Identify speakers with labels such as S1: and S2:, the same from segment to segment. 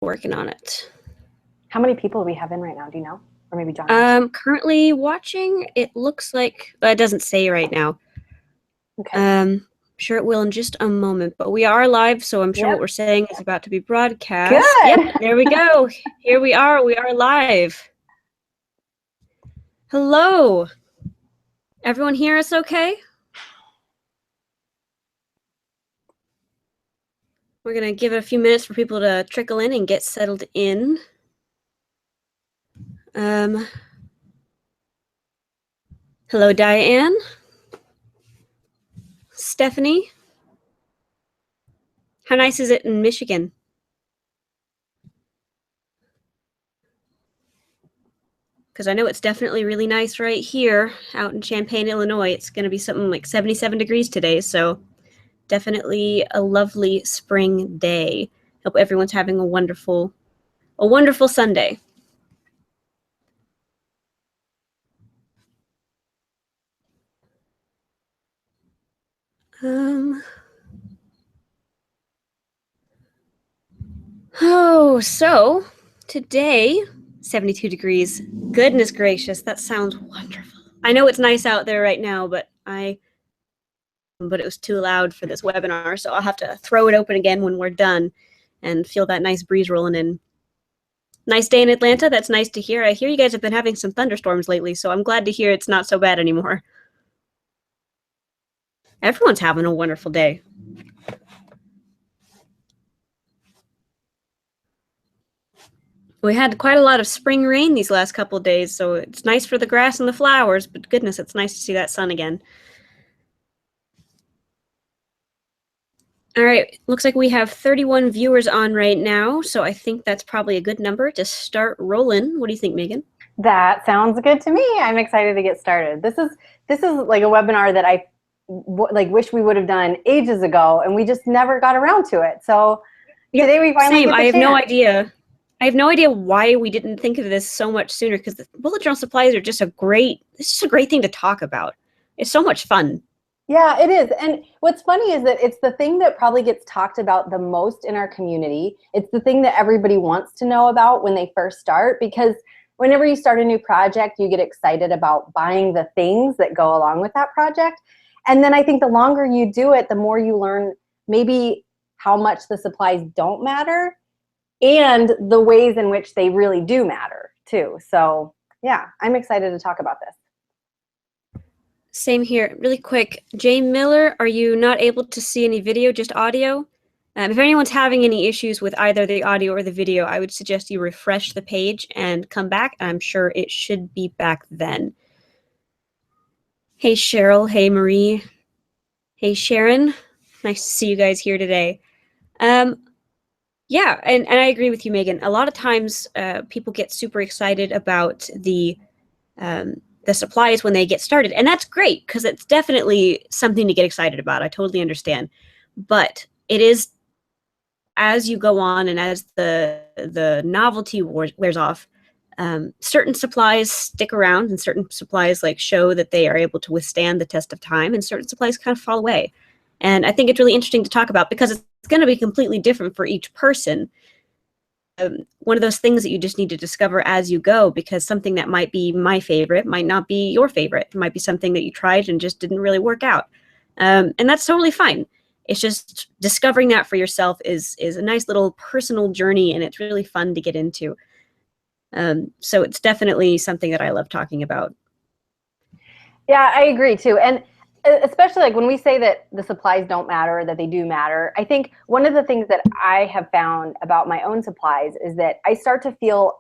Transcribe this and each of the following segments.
S1: working on it.
S2: How many people do we have in right now? Do you know? Or maybe John?
S1: Currently watching, it looks like, it doesn't say right now.
S2: Okay.
S1: I'm sure it will in just a moment, but we are live, so I'm sure what we're saying is about to be broadcast.
S2: Good.
S1: Yep, there we go. Here we are live. Hello. Everyone hear us okay? We're going to give it a few minutes for people to trickle in and get settled in. Hello, Diane. Stephanie. How nice is it in Michigan? Because I know it's definitely really nice right here out in Champaign, Illinois. It's going to be something like 77 degrees today, so definitely a lovely spring day. Hope everyone's having a wonderful Sunday. So today, 72 degrees. Goodness gracious, that sounds wonderful. I know it's nice out there right now, but it was too loud for this webinar, so I'll have to throw it open again when we're done and feel that nice breeze rolling in. Nice day in Atlanta. That's nice to hear. I hear you guys have been having some thunderstorms lately, so I'm glad to hear it's not so bad anymore. Everyone's having a wonderful day. We had quite a lot of spring rain these last couple of days, so it's nice for the grass and the flowers, but goodness, it's nice to see that sun again. All right, looks like we have 31 viewers on right now, so I think that's probably a good number to start rolling. What do you think, Megan?
S2: That sounds good to me. I'm excited to get started. This is like a webinar that I wish we would have done ages ago, and we just never got around to it. So today we finally get the
S1: I have
S2: chance.
S1: no idea. I have no idea why we didn't think of this so much sooner, because the bullet journal supplies are just it's just a great thing to talk about. It's so much fun.
S2: Yeah, it is. And what's funny is that it's the thing that probably gets talked about the most in our community. It's the thing that everybody wants to know about when they first start, because whenever you start a new project, you get excited about buying the things that go along with that project. And then I think the longer you do it, the more you learn maybe how much the supplies don't matter and the ways in which they really do matter too. So yeah, I'm excited to talk about this.
S1: Same here. Really quick, Jay Miller, are you not able to see any video, just audio? If anyone's having any issues with either the audio or the video, I would suggest you refresh the page and come back. I'm sure it should be back then. Hey, Cheryl. Hey, Marie. Hey, Sharon. Nice to see you guys here today. Yeah, and I agree with you, Megan. A lot of times people get super excited about the supplies when they get started, and that's great because it's definitely something to get excited about. I totally understand. But it is, as you go on and as the novelty wears off, certain supplies stick around and certain supplies show that they are able to withstand the test of time, and certain supplies kind of fall away. And I think it's really interesting to talk about because it's going to be completely different for each person. One of those things that you just need to discover as you go, because something that might be my favorite might not be your favorite. It might be something that you tried and just didn't really work out. And that's totally fine. It's just discovering that for yourself is a nice little personal journey, and it's really fun to get into. So it's definitely something that I love talking about.
S2: Yeah, I agree too. And especially when we say that the supplies don't matter, that they do matter, I think one of the things that I have found about my own supplies is that I start to feel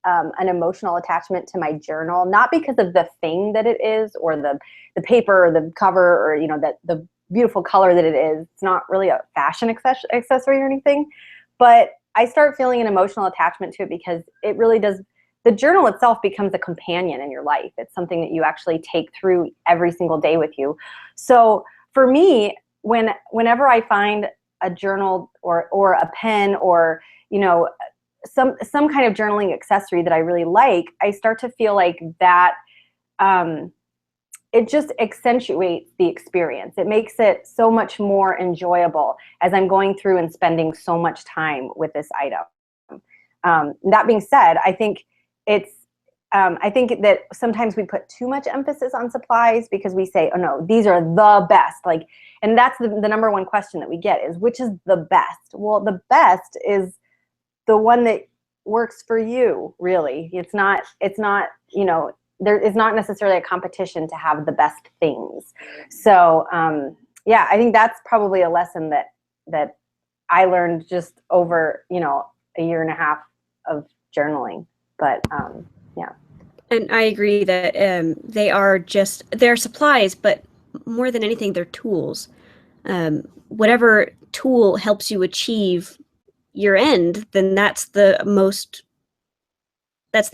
S2: an emotional attachment to my journal, not because of the thing that it is, or the paper, or the cover, or that the beautiful color that it is. It's not really a fashion accessory or anything, but I start feeling an emotional attachment to it because it really does. The journal itself becomes a companion in your life. It's something that you actually take through every single day with you. So for me, whenever I find a journal or a pen or some kind of journaling accessory that I really like, I start to feel like that it just accentuates the experience. It makes it so much more enjoyable as I'm going through and spending so much time with this item. That being said, I think I think that sometimes we put too much emphasis on supplies because we say, oh no, these are the best. Like, and that's the number one question that we get is, which is the best? Well, the best is the one that works for you, really. It's not, you know, there is not necessarily a competition to have the best things. So yeah, I think that's probably a lesson that I learned just over, you know, a year and a half of journaling. But yeah.
S1: And I agree that they're supplies, but more than anything, they're tools. Whatever tool helps you achieve your end, then that's the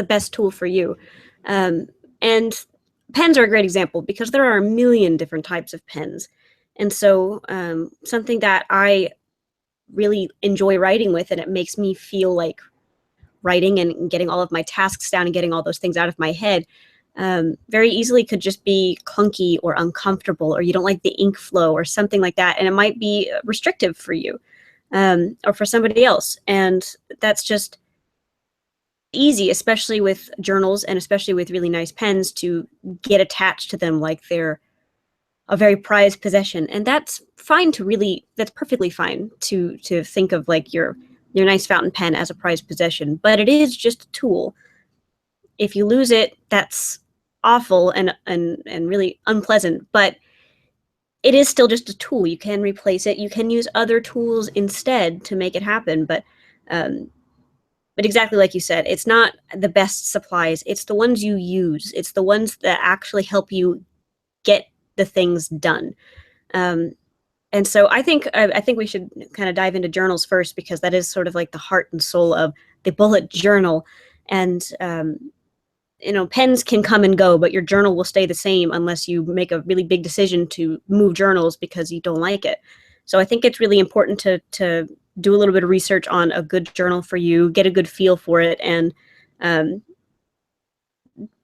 S1: best tool for you. And pens are a great example because there are a million different types of pens. And so something that I really enjoy writing with, and it makes me feel like writing and getting all of my tasks down and getting all those things out of my head, very easily could just be clunky or uncomfortable, or you don't like the ink flow or something like that. And it might be restrictive for you or for somebody else. And that's just easy, especially with journals and especially with really nice pens, to get attached to them like they're a very prized possession. And that's perfectly fine to think of like your nice fountain pen as a prized possession, but it is just a tool. If you lose it, that's awful and really unpleasant, but it is still just a tool. You can replace it. You can use other tools instead to make it happen. But exactly like you said, it's not the best supplies. It's the ones you use. It's the ones that actually help you get the things done. And so I think we should kind of dive into journals first, because that is sort of like the heart and soul of the bullet journal. And you know, pens can come and go, but your journal will stay the same unless you make a really big decision to move journals because you don't like it. So I think it's really important to do a little bit of research on a good journal for you, get a good feel for it, and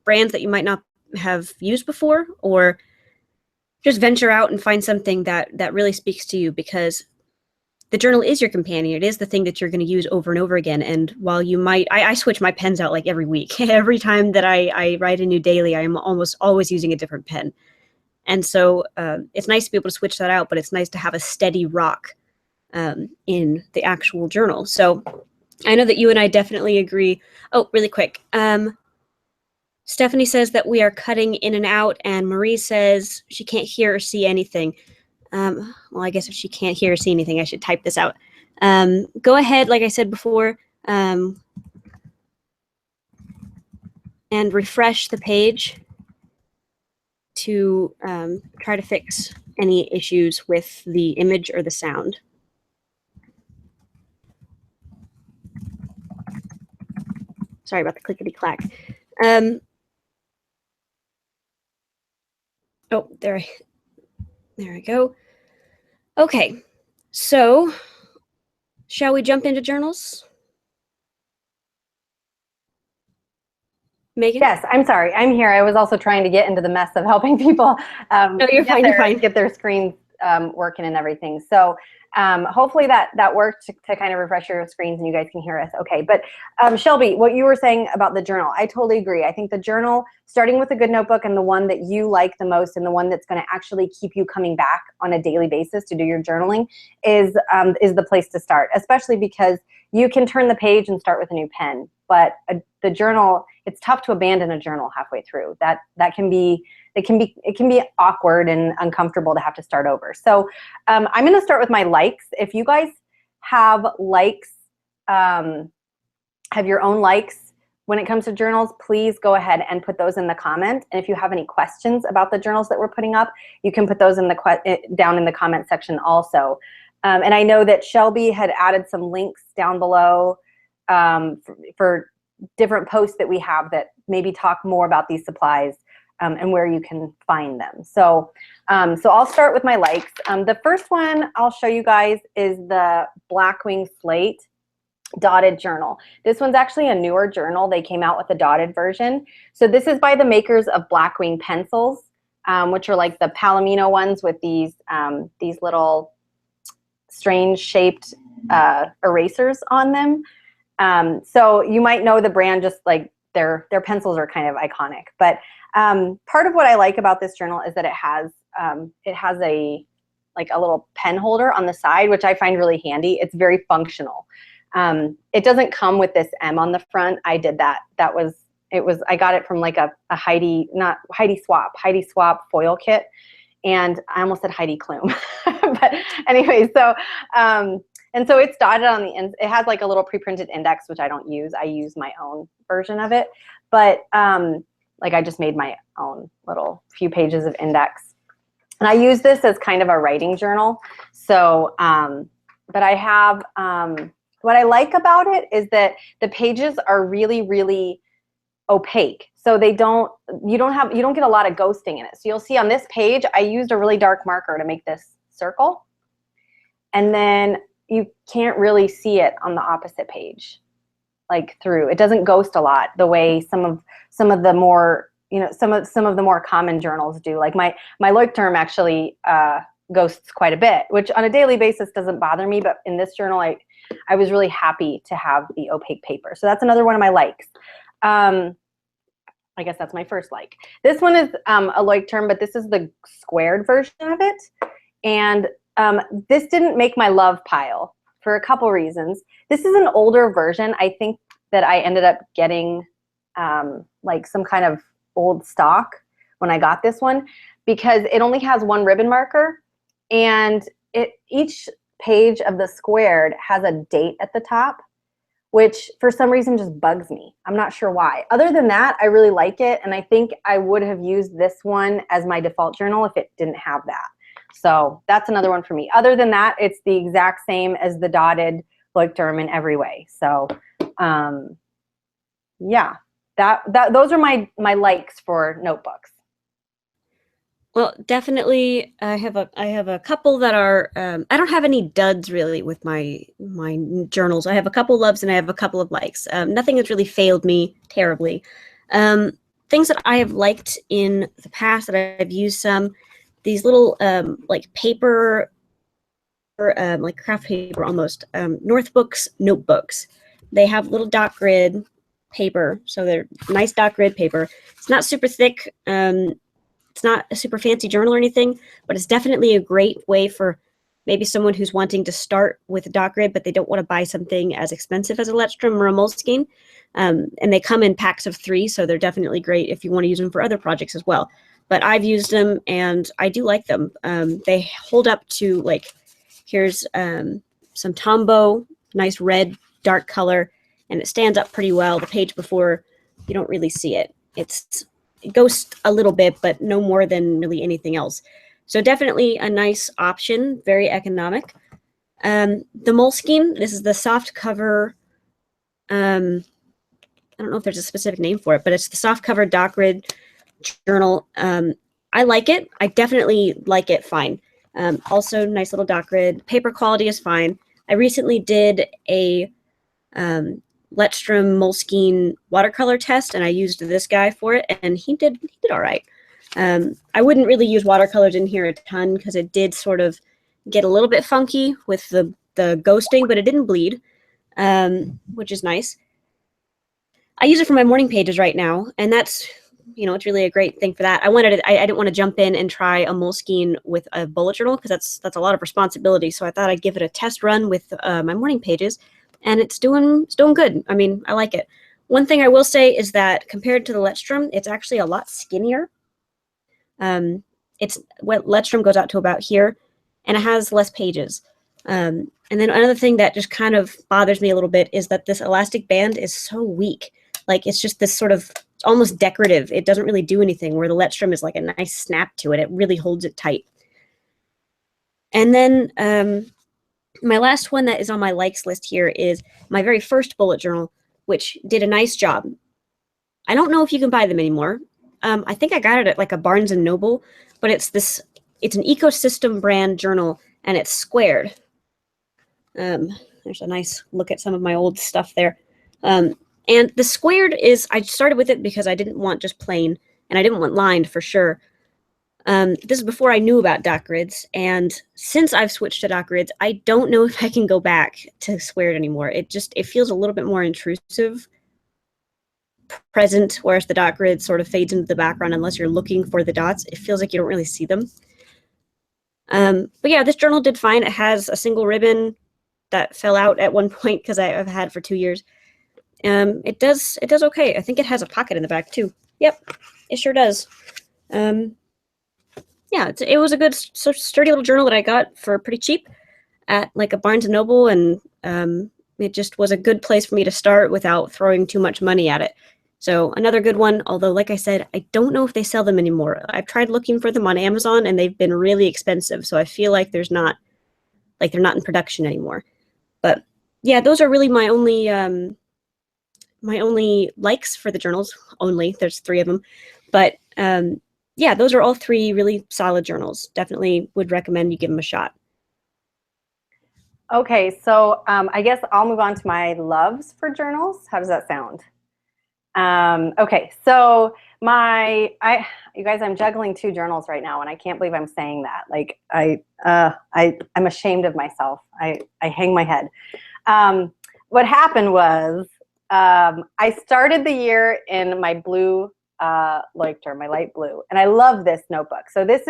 S1: brands that you might not have used before, or just venture out and find something that really speaks to you, because the journal is your companion. It is the thing that you're going to use over and over again. And while you might, I switch my pens out like every week. Every time that I write a new daily, I'm almost always using a different pen. And so it's nice to be able to switch that out, but it's nice to have a steady rock in the actual journal. So I know that you and I definitely agree. Oh, really quick. Stephanie says that we are cutting in and out, and Marie says she can't hear or see anything. Well, I guess if she can't hear or see anything, I should type this out. Go ahead, like I said before, and refresh the page to try to fix any issues with the image or the sound. Sorry about the clickety-clack. Oh, there I go. Okay, so shall we jump into journals? Megan?
S2: Yes, I'm sorry. I'm here. I was also trying to get into the mess of helping people
S1: No, you're fine. You're fine.
S2: Get their screens working and everything. So hopefully that worked to kind of refresh your screens and you guys can hear us. Okay, but Shelby, what you were saying about the journal, I totally agree. I think the journal, starting with a good notebook and the one that you like the most and the one that's going to actually keep you coming back on a daily basis to do your journaling is the place to start, especially because you can turn the page and start with a new pen. But the journal, it's tough to abandon a journal halfway through. That can be awkward and uncomfortable to have to start over. So I'm going to start with my likes. If you guys have likes, have your own likes when it comes to journals, please go ahead and put those in the comment. And if you have any questions about the journals that we're putting up, you can put those down in the comment section also. And I know that Shelby had added some links down below for different posts that we have that maybe talk more about these supplies and where you can find them. So I'll start with my likes. The first one I'll show you guys is the Blackwing Slate dotted journal. This one's actually a newer journal. They came out with a dotted version. So this is by the makers of Blackwing pencils, which are like the Palomino ones with these little strange shaped erasers on them. So you might know the brand, just like their pencils are kind of iconic. But part of what I like about this journal is that it has a little pen holder on the side, which I find really handy. It's very functional. It doesn't come with this M on the front. I did that. I got it from like a Heidi Swap foil kit. And I almost said Heidi Klum. But anyway, so and so it's dotted on the end. It has like a little pre-printed index, which I don't use. I use my own version of it. But like I just made my own little few pages of index. And I use this as kind of a writing journal. So, but I have, what I like about it is that the pages are really, really opaque. So you don't get a lot of ghosting in it. So you'll see on this page, I used a really dark marker to make this circle. And then you can't really see it on the opposite page, like through. It doesn't ghost a lot the way some of the more, some of the more common journals do. Like my Leuchtturm actually ghosts quite a bit, which on a daily basis doesn't bother me. But in this journal, I was really happy to have the opaque paper. So that's another one of my likes. I guess that's my first like. This one is a Leuchtturm, but this is the squared version of it. And this didn't make my love pile for a couple reasons. This is an older version. I think that I ended up getting like some kind of old stock when I got this one, because it only has one ribbon marker, and each page of the squared has a date at the top, which for some reason just bugs me. I'm not sure why. Other than that, I really like it, and I think I would have used this one as my default journal if it didn't have that. So that's another one for me. Other than that, it's the exact same as the dotted Leuchtturm in every way. So yeah, those are my likes for notebooks.
S1: Well, definitely, I have a couple that are. I don't have any duds really with my journals. I have a couple loves and I have a couple of likes. Nothing has really failed me terribly. Things that I have liked in the past that I've used some. These little like paper, like craft paper almost, Northbooks notebooks. They have little dot grid paper, so they're nice dot grid paper. It's not super thick. It's not a super fancy journal or anything, but it's definitely a great way for maybe someone who's wanting to start with a dot grid, but they don't want to buy something as expensive as a Leuchtturm or a Moleskine. And they come in packs of 3, so they're definitely great if you want to use them for other projects as well. But I've used them and I do like them. They hold up to, like, here's some Tombow, nice red, dark color, and it stands up pretty well. The page before, you don't really see it. It ghosts a little bit, but no more than really anything else. So definitely a nice option, very economic. The Moleskine, this is the soft cover. I don't know if there's a specific name for it, but it's the soft cover dot grid journal. I like it. I definitely like it fine. Also, nice little dot grid. Paper quality is fine. I recently did a Leuchtturm Moleskine watercolor test, and I used this guy for it, and he did all right. I wouldn't really use watercolors in here a ton because it did sort of get a little bit funky with the ghosting, but it didn't bleed, which is nice. I use it for my morning pages right now, and that's, it's really a great thing for that. I didn't want to jump in and try a Moleskine with a bullet journal because that's a lot of responsibility. So I thought I'd give it a test run with my morning pages, and it's doing good. I mean, I like it. One thing I will say is that compared to the Leuchtturm, it's actually a lot skinnier. Leuchtturm goes out to about here, and it has less pages. And then another thing that just kind of bothers me a little bit is that this elastic band is so weak. Like, it's just this sort of almost decorative. It doesn't really do anything, where the Leuchtturm is like a nice snap to it. It really holds it tight. And then my last one that is on my likes list here is my very first bullet journal, which did a nice job. I don't know if you can buy them anymore. I think I got it at like a Barnes and Noble, but it's an Ecosystem brand journal, and it's squared. There's a nice look at some of my old stuff there. And the squared I started with it because I didn't want just plain, and I didn't want lined for sure. This is before I knew about dot grids, and since I've switched to dot grids, I don't know if I can go back to squared anymore. It feels a little bit more intrusive present, whereas the dot grid sort of fades into the background unless you're looking for the dots. It feels like you don't really see them. But yeah, this journal did fine. It has a single ribbon that fell out at one point because I've had it for 2 years. It does okay. I think it has a pocket in the back too. Yep, it sure does. Yeah, it was a good, sturdy little journal that I got for pretty cheap at like a Barnes & Noble, and it just was a good place for me to start without throwing too much money at it. So another good one, although like I said, I don't know if they sell them anymore. I've tried looking for them on Amazon and they've been really expensive, so I feel like they're not in production anymore. But yeah, those are really my only likes for the journals. Only, there's 3 of them. But yeah, those are all 3 really solid journals. Definitely would recommend you give them a shot.
S2: Okay, so I guess I'll move on to my loves for journals. How does that sound? Okay, so you guys, I'm juggling 2 journals right now, and I can't believe I'm saying that. Like, I'm ashamed of myself. I hang my head. What happened was, I started the year in my blue Leuchtturm, my light blue, and I love this notebook. So this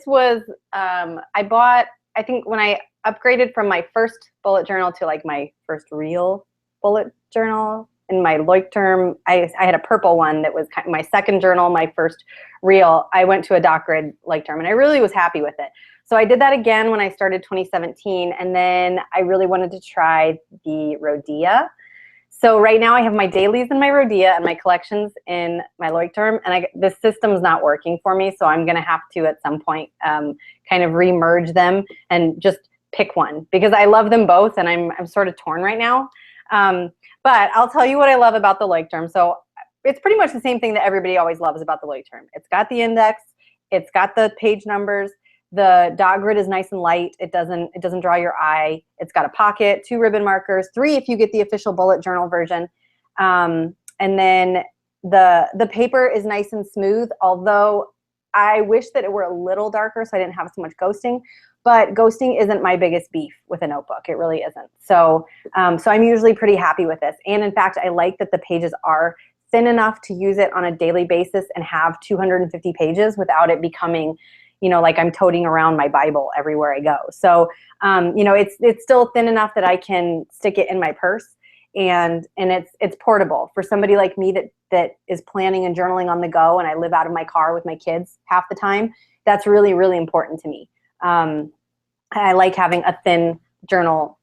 S2: was I bought, I think when I upgraded from my first bullet journal to like my first real bullet journal in my Leuchtturm, I had a purple one that was kind of my second journal, my first real. I went to a dot grid Leuchtturm, and I really was happy with it. So I did that again when I started 2017, and then I really wanted to try the Rhodia. So right now I have my dailies in my Rhodia and my collections in my Leuchtturm, and this system's not working for me, so I'm going to have to at some point kind of re-merge them and just pick one, because I love them both, and I'm sort of torn right now. But I'll tell you what I love about the Leuchtturm. So it's pretty much the same thing that everybody always loves about the Leuchtturm. It's got the index, it's got the page numbers, the dot grid is nice and light. It doesn't draw your eye. It's got a pocket, 2 ribbon markers, 3 if you get the official bullet journal version. And then the paper is nice and smooth, although I wish that it were a little darker so I didn't have so much ghosting. But ghosting isn't my biggest beef with a notebook. It really isn't. So, so I'm usually pretty happy with this. And in fact, I like that the pages are thin enough to use it on a daily basis and have 250 pages without it becoming, you know, like I'm toting around my Bible everywhere I go. So, you know, it's still thin enough that I can stick it in my purse, and it's portable for somebody like me that is planning and journaling on the go, and I live out of my car with my kids half the time. That's really, really important to me. I like having a thin journal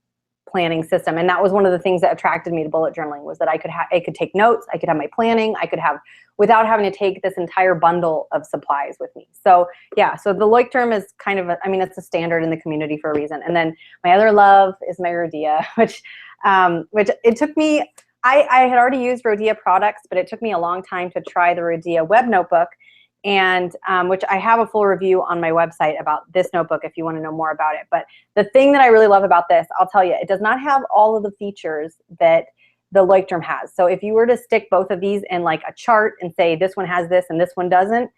S2: planning system, and that was one of the things that attracted me to bullet journaling, was that I could take notes, I could have my planning, I could have, without having to take this entire bundle of supplies with me. So yeah, so the Leuchtturm is kind of I mean, it's a standard in the community for a reason. And then my other love is my Rhodia, which it took me, I had already used Rhodia products, but it took me a long time to try the Rhodia web notebook, and which I have a full review on my website about this notebook if you want to know more about it. But the thing that I really love about this, I'll tell you, it does not have all of the features that the Leuchtturm has. So if you were to stick both of these in like a chart and say this one has this and this one doesn't,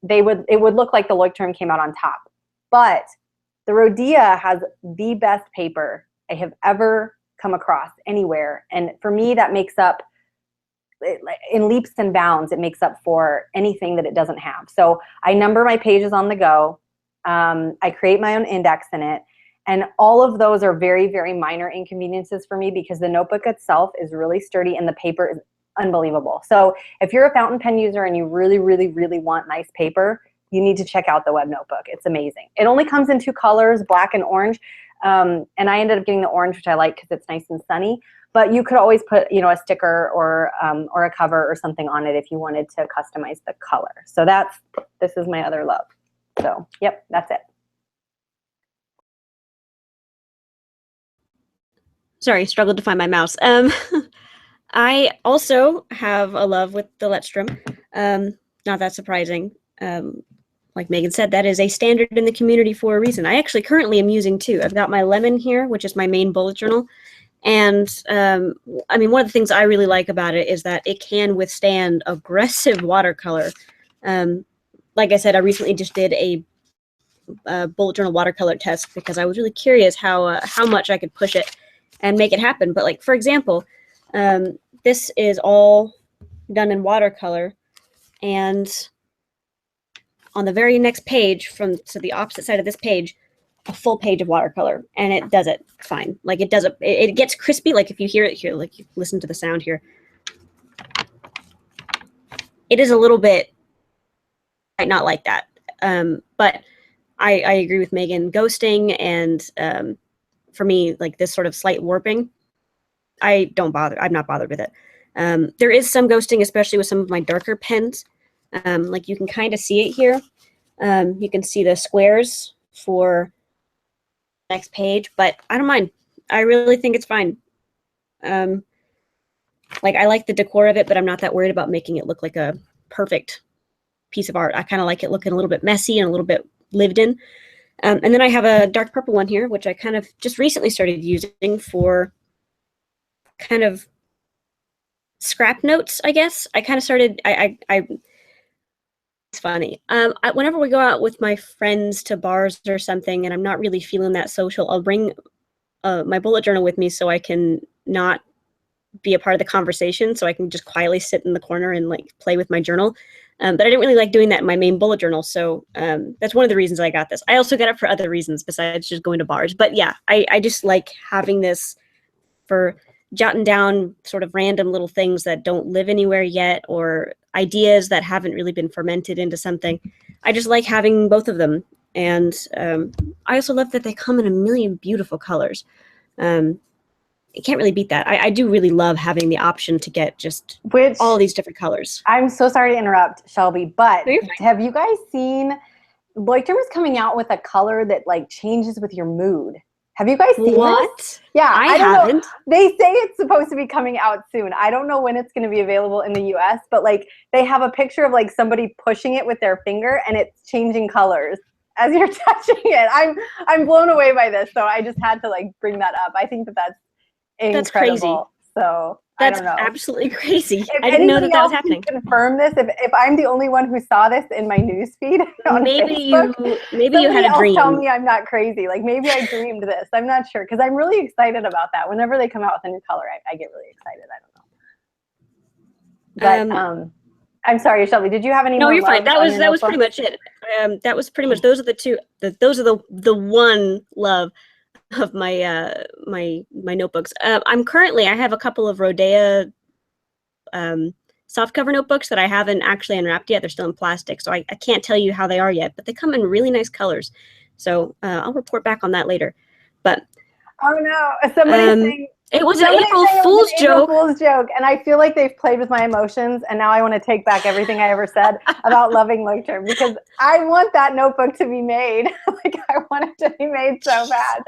S2: it would look like the Leuchtturm came out on top. But the Rhodia has the best paper I have ever come across anywhere. And for me, that makes up, in leaps and bounds, it makes up for anything that it doesn't have. So I number my pages on the go. I create my own index in it. And all of those are very, very minor inconveniences for me, because the notebook itself is really sturdy and the paper is unbelievable. So if you're a fountain pen user and you really, really, really want nice paper, you need to check out the web notebook. It's amazing. It only comes in 2 colors, black and orange. And I ended up getting the orange, which I like because it's nice and sunny. But you could always put, you know, a sticker or a cover or something on it if you wanted to customize the color. So this is my other love. So yep, that's it.
S1: Sorry, struggled to find my mouse. I also have a love with the Leuchtturm. Not that surprising. Like Megan said, that is a standard in the community for a reason. I actually currently am using 2. I've got my Lemon here, which is my main bullet journal. And I mean, one of the things I really like about it is that it can withstand aggressive watercolor. Like like I said, I recently just did a bullet journal watercolor test because I was really curious how much I could push it and make it happen. But like, for example, this is all done in watercolor, and on the very next page to the opposite side of this page, a full page of watercolor, and it does it fine. Like it does it gets crispy. Like if you hear it here, like you listen to the sound here, it is a little bit might not like that. But I agree with Megan. Ghosting and for me, like this sort of slight warping, I'm not bothered with it. There is some ghosting, especially with some of my darker pens. Like you can kind of see it here. You can see the squares for the next page, but I don't mind. I really think it's fine. Like I like the decor of it, but I'm not that worried about making it look like a perfect piece of art. I kind of like it looking a little bit messy and a little bit lived in. And then I have a dark purple one here, which I kind of just recently started using for kind of scrap notes, I guess. I kind of started, it's funny. Whenever we go out with my friends to bars or something and I'm not really feeling that social, I'll bring my bullet journal with me so I can not be a part of the conversation, so I can just quietly sit in the corner and like play with my journal. But I didn't really like doing that in my main bullet journal, so that's one of the reasons I got this. I also got it for other reasons besides just going to bars. But yeah, I just like having this for jotting down sort of random little things that don't live anywhere yet, or ideas that haven't really been fermented into something. I just like having both of them. And I also love that they come in a million beautiful colors. You can't really beat that. I do really love having the option to get just all these different colors.
S2: I'm so sorry to interrupt, Shelby, but
S1: No,
S2: have you guys seen Leuchtturm is coming out with a color that like changes with your mood? Have you guys seen this? Yeah,
S1: I haven't.
S2: know. They say it's supposed to be coming out soon. I don't know when it's going to be available in the US, but like they have a picture of like somebody pushing it with their finger and it's changing colors as you're touching it. I'm blown away by this, so I just had to like bring that up. I think that's incredible. That's crazy. So
S1: that's
S2: I don't know.
S1: Absolutely crazy. I didn't know that was happening.
S2: Confirm this. If I'm the only one who saw this in my newsfeed on Facebook,
S1: you had a dream.
S2: Tell me I'm not crazy. Like maybe I dreamed this. I'm not sure because I'm really excited about that. Whenever they come out with a new color, I get really excited. I don't know. But I'm sorry, Shelby. Did you have any?
S1: No,
S2: more
S1: you're fine. That was pretty much it. That was pretty much. Those are the two. Those are the one love of my my notebooks. I have a couple of Rodea soft cover notebooks that I haven't actually unwrapped yet. They're still in plastic, so I can't tell you how they are yet, but they come in really nice colors. So I'll report back on that later. But
S2: oh no, somebody's saying
S1: it was an April Fool's joke.
S2: April Fool's joke, and I feel like they've played with my emotions, and now I want to take back everything I ever said about loving Leuchtturm because I want that notebook to be made. Like I want it to be made so bad.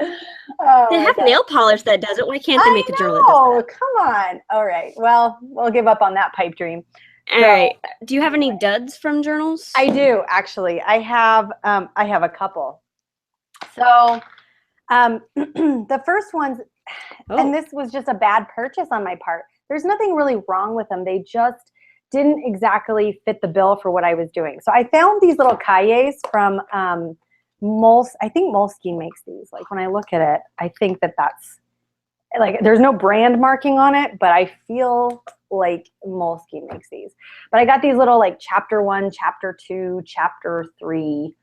S2: Oh,
S1: they have nail polish that does it. Why can't they make a journal that does that?
S2: Come on. All right. Well, we'll give up on that pipe dream.
S1: All right. Do you have any duds from journals?
S2: I do actually. I have a couple. So the first one's. And this was just a bad purchase on my part. There's nothing really wrong with them. They just didn't exactly fit the bill for what I was doing. So I found these little cahiers from I think Moleskine makes these. Like when I look at it, I think that's like there's no brand marking on it, but I feel like Moleskine makes these. But I got these little like chapter 1, chapter 2, chapter 3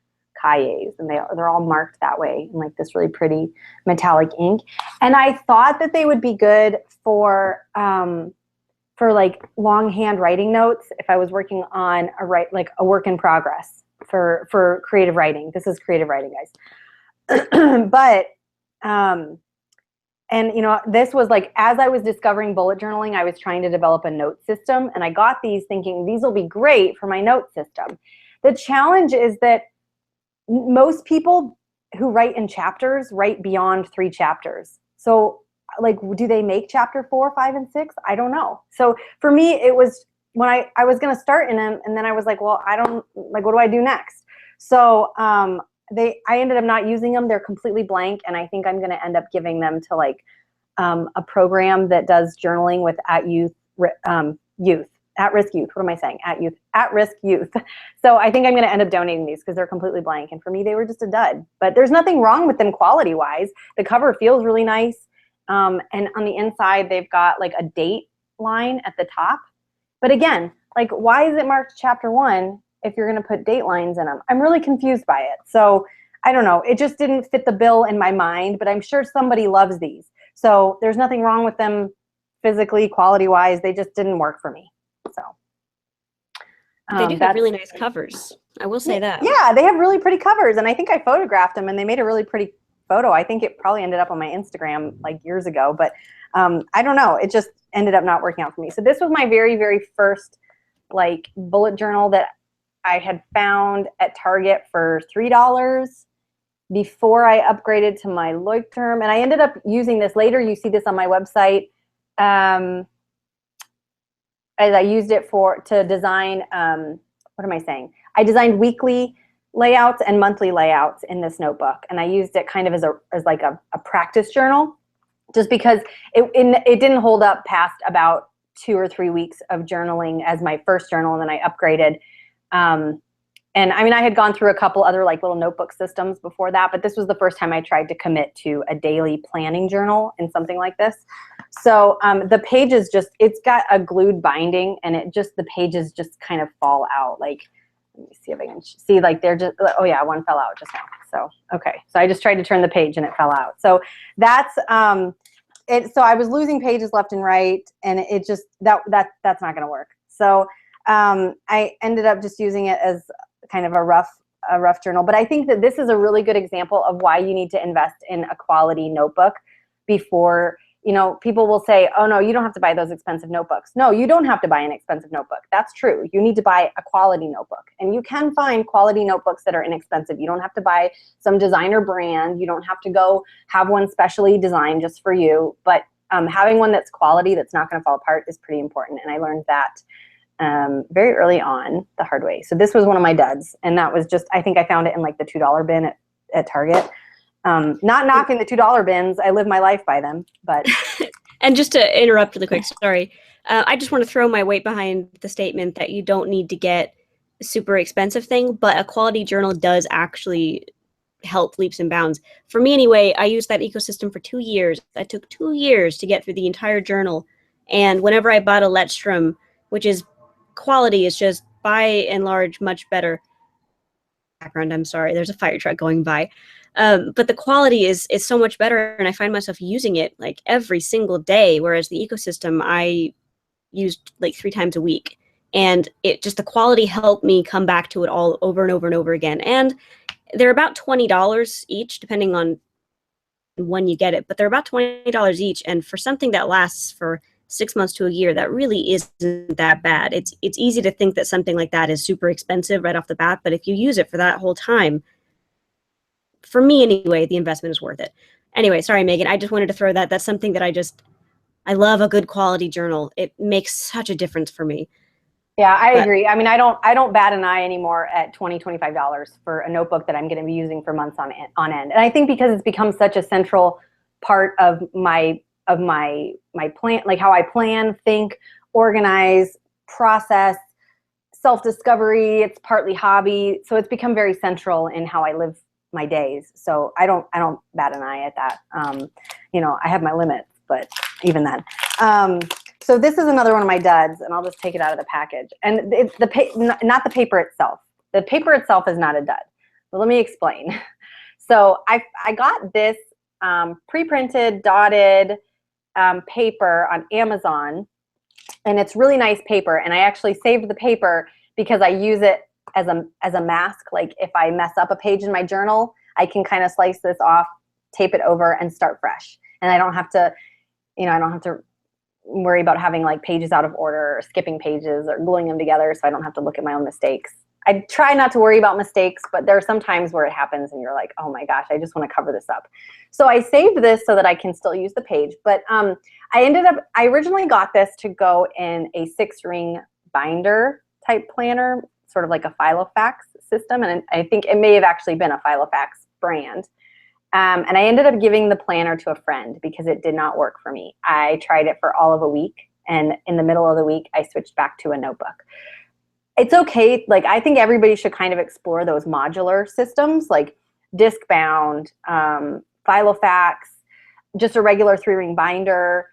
S2: cahiers, and they're all marked that way in like this really pretty metallic ink. And I thought that they would be good for like longhand writing notes if I was working on a work in progress for creative writing. This is creative writing, guys. But and you know, this was like as I was discovering bullet journaling, I was trying to develop a note system, and I got these thinking these will be great for my note system. The challenge is that most people who write in chapters write beyond 3 chapters. So like, do they make chapter 4, 5, and 6? I don't know. So for me, it was when I was going to start in them, and then I was like, well, I don't like, what do I do next? So I ended up not using them. They're completely blank. And I think I'm going to end up giving them to like a program that does journaling with at youth. at-risk youth. What am I saying? At-risk youth. So I think I'm going to end up donating these because they're completely blank. And for me, they were just a dud. But there's nothing wrong with them quality-wise. The cover feels really nice. And on the inside, they've got like a date line at the top. But again, like, why is it marked chapter 1 if you're going to put date lines in them? I'm really confused by it. So I don't know. It just didn't fit the bill in my mind, but I'm sure somebody loves these. So there's nothing wrong with them physically, quality-wise. They just didn't work for me. So
S1: they do have really nice covers. I will say that.
S2: Yeah, they have really pretty covers, and I think I photographed them, and they made a really pretty photo. I think it probably ended up on my Instagram like years ago, but I don't know. It just ended up not working out for me. So this was my very, very first like bullet journal that I had found at Target for $3 before I upgraded to my Leuchtturm, and I ended up using this later. You see this on my website. As I used it to design, what am I saying? I designed weekly layouts and monthly layouts in this notebook, and I used it kind of as like a practice journal, just because it didn't hold up past about 2 or 3 weeks of journaling as my first journal, and then I upgraded. And I mean, I had gone through a couple other like little notebook systems before that, but this was the first time I tried to commit to a daily planning journal in something like this. So the pages it's got a glued binding, and the pages just kind of fall out. Like, let me see if I can see, like they're just, oh yeah, one fell out just now. So, okay. So I just tried to turn the page and it fell out. So that's, so I was losing pages left and right, and it just, that's not going to work. So I ended up just using it as kind of a rough journal. But I think that this is a really good example of why you need to invest in a quality notebook before, you know, people will say, oh no, you don't have to buy those expensive notebooks. No, you don't have to buy an expensive notebook. That's true. You need to buy a quality notebook, and you can find quality notebooks that are inexpensive. You don't have to buy some designer brand. You don't have to go have one specially designed just for you, but having one that's quality, that's not going to fall apart, is pretty important. And I learned that very early on the hard way. So this was one of my duds, and that was just, I think I found it in like the $2 bin at Target. Not knocking the $2 bins. I live my life by them, but.
S1: And just to interrupt really quick, sorry. I just want to throw my weight behind the statement that you don't need to get a super expensive thing, but a quality journal does actually help leaps and bounds. For me anyway, I used that ecosystem for 2 years. That took 2 years to get through the entire journal. And whenever I bought a Leuchtturm, which is quality, is just by and large much better. Background, I'm sorry, there's a fire truck going by. But the quality is so much better, and I find myself using it like every single day, whereas the ecosystem I used like 3 times a week. And it just, the quality helped me come back to it all over and over and over again. And they're about $20 each, depending on when you get it, but they're about $20 each. And for something that lasts for 6 months to a year, that really isn't that bad. It's easy to think that something like that is super expensive right off the bat, but if you use it for that whole time, for me anyway, the investment is worth it. Anyway, sorry, Megan, I just wanted to throw that. That's something that I love, a good quality journal. It makes such a difference for me.
S2: Yeah, I agree. I mean, I don't bat an eye anymore at $20, $25 for a notebook that I'm going to be using for months on end. And I think because it's become such a central part of my plan, like how I plan, think, organize, process, self-discovery. It's partly hobby, so it's become very central in how I live my days. So I don't bat an eye at that. You know, I have my limits, but even then. So this is another one of my duds, and I'll just take it out of the package. And it's not the paper itself. The paper itself is not a dud. But let me explain. So I got this pre-printed, dotted paper on Amazon, and it's really nice paper. And I actually saved the paper because I use it as a mask. Like if I mess up a page in my journal, I can kind of slice this off, tape it over, and start fresh. And I don't have to, worry about having like pages out of order or skipping pages or gluing them together, so I don't have to look at my own mistakes. I try not to worry about mistakes, but there are some times where it happens and you're like, oh my gosh, I just want to cover this up. So I saved this so that I can still use the page. But I originally got this to go in a 6-ring binder type planner, sort of like a Filofax system. And I think it may have actually been a Filofax brand. And I ended up giving the planner to a friend because it did not work for me. I tried it for all of a week And in the middle of the week, I switched back to a notebook. It's okay. Like, I think everybody should kind of explore those modular systems, like disc bound, Filofax, just a regular 3-ring binder.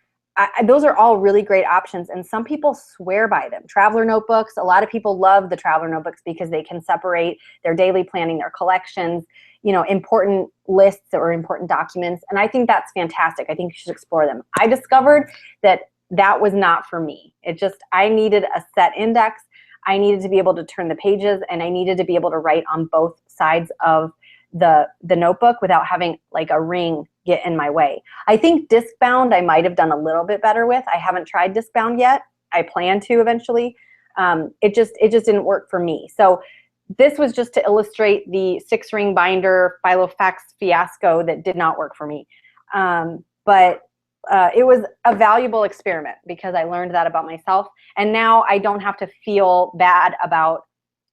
S2: Those are all really great options, and some people swear by them. Traveler notebooks, a lot of people love the traveler notebooks because they can separate their daily planning, their collections, you know, important lists or important documents, and I think that's fantastic. I think you should explore them. I discovered that that was not for me. It just, I needed a set index. I needed to be able to turn the pages, and I needed to be able to write on both sides of the notebook without having like a ring get in my way. I think disc bound I might have done a little bit better with. I haven't tried disc bound yet. I plan to eventually. It just didn't work for me. So this was just to illustrate the 6-ring binder Filofax fiasco that did not work for me. But it was a valuable experiment because I learned that about myself. And now I don't have to feel bad about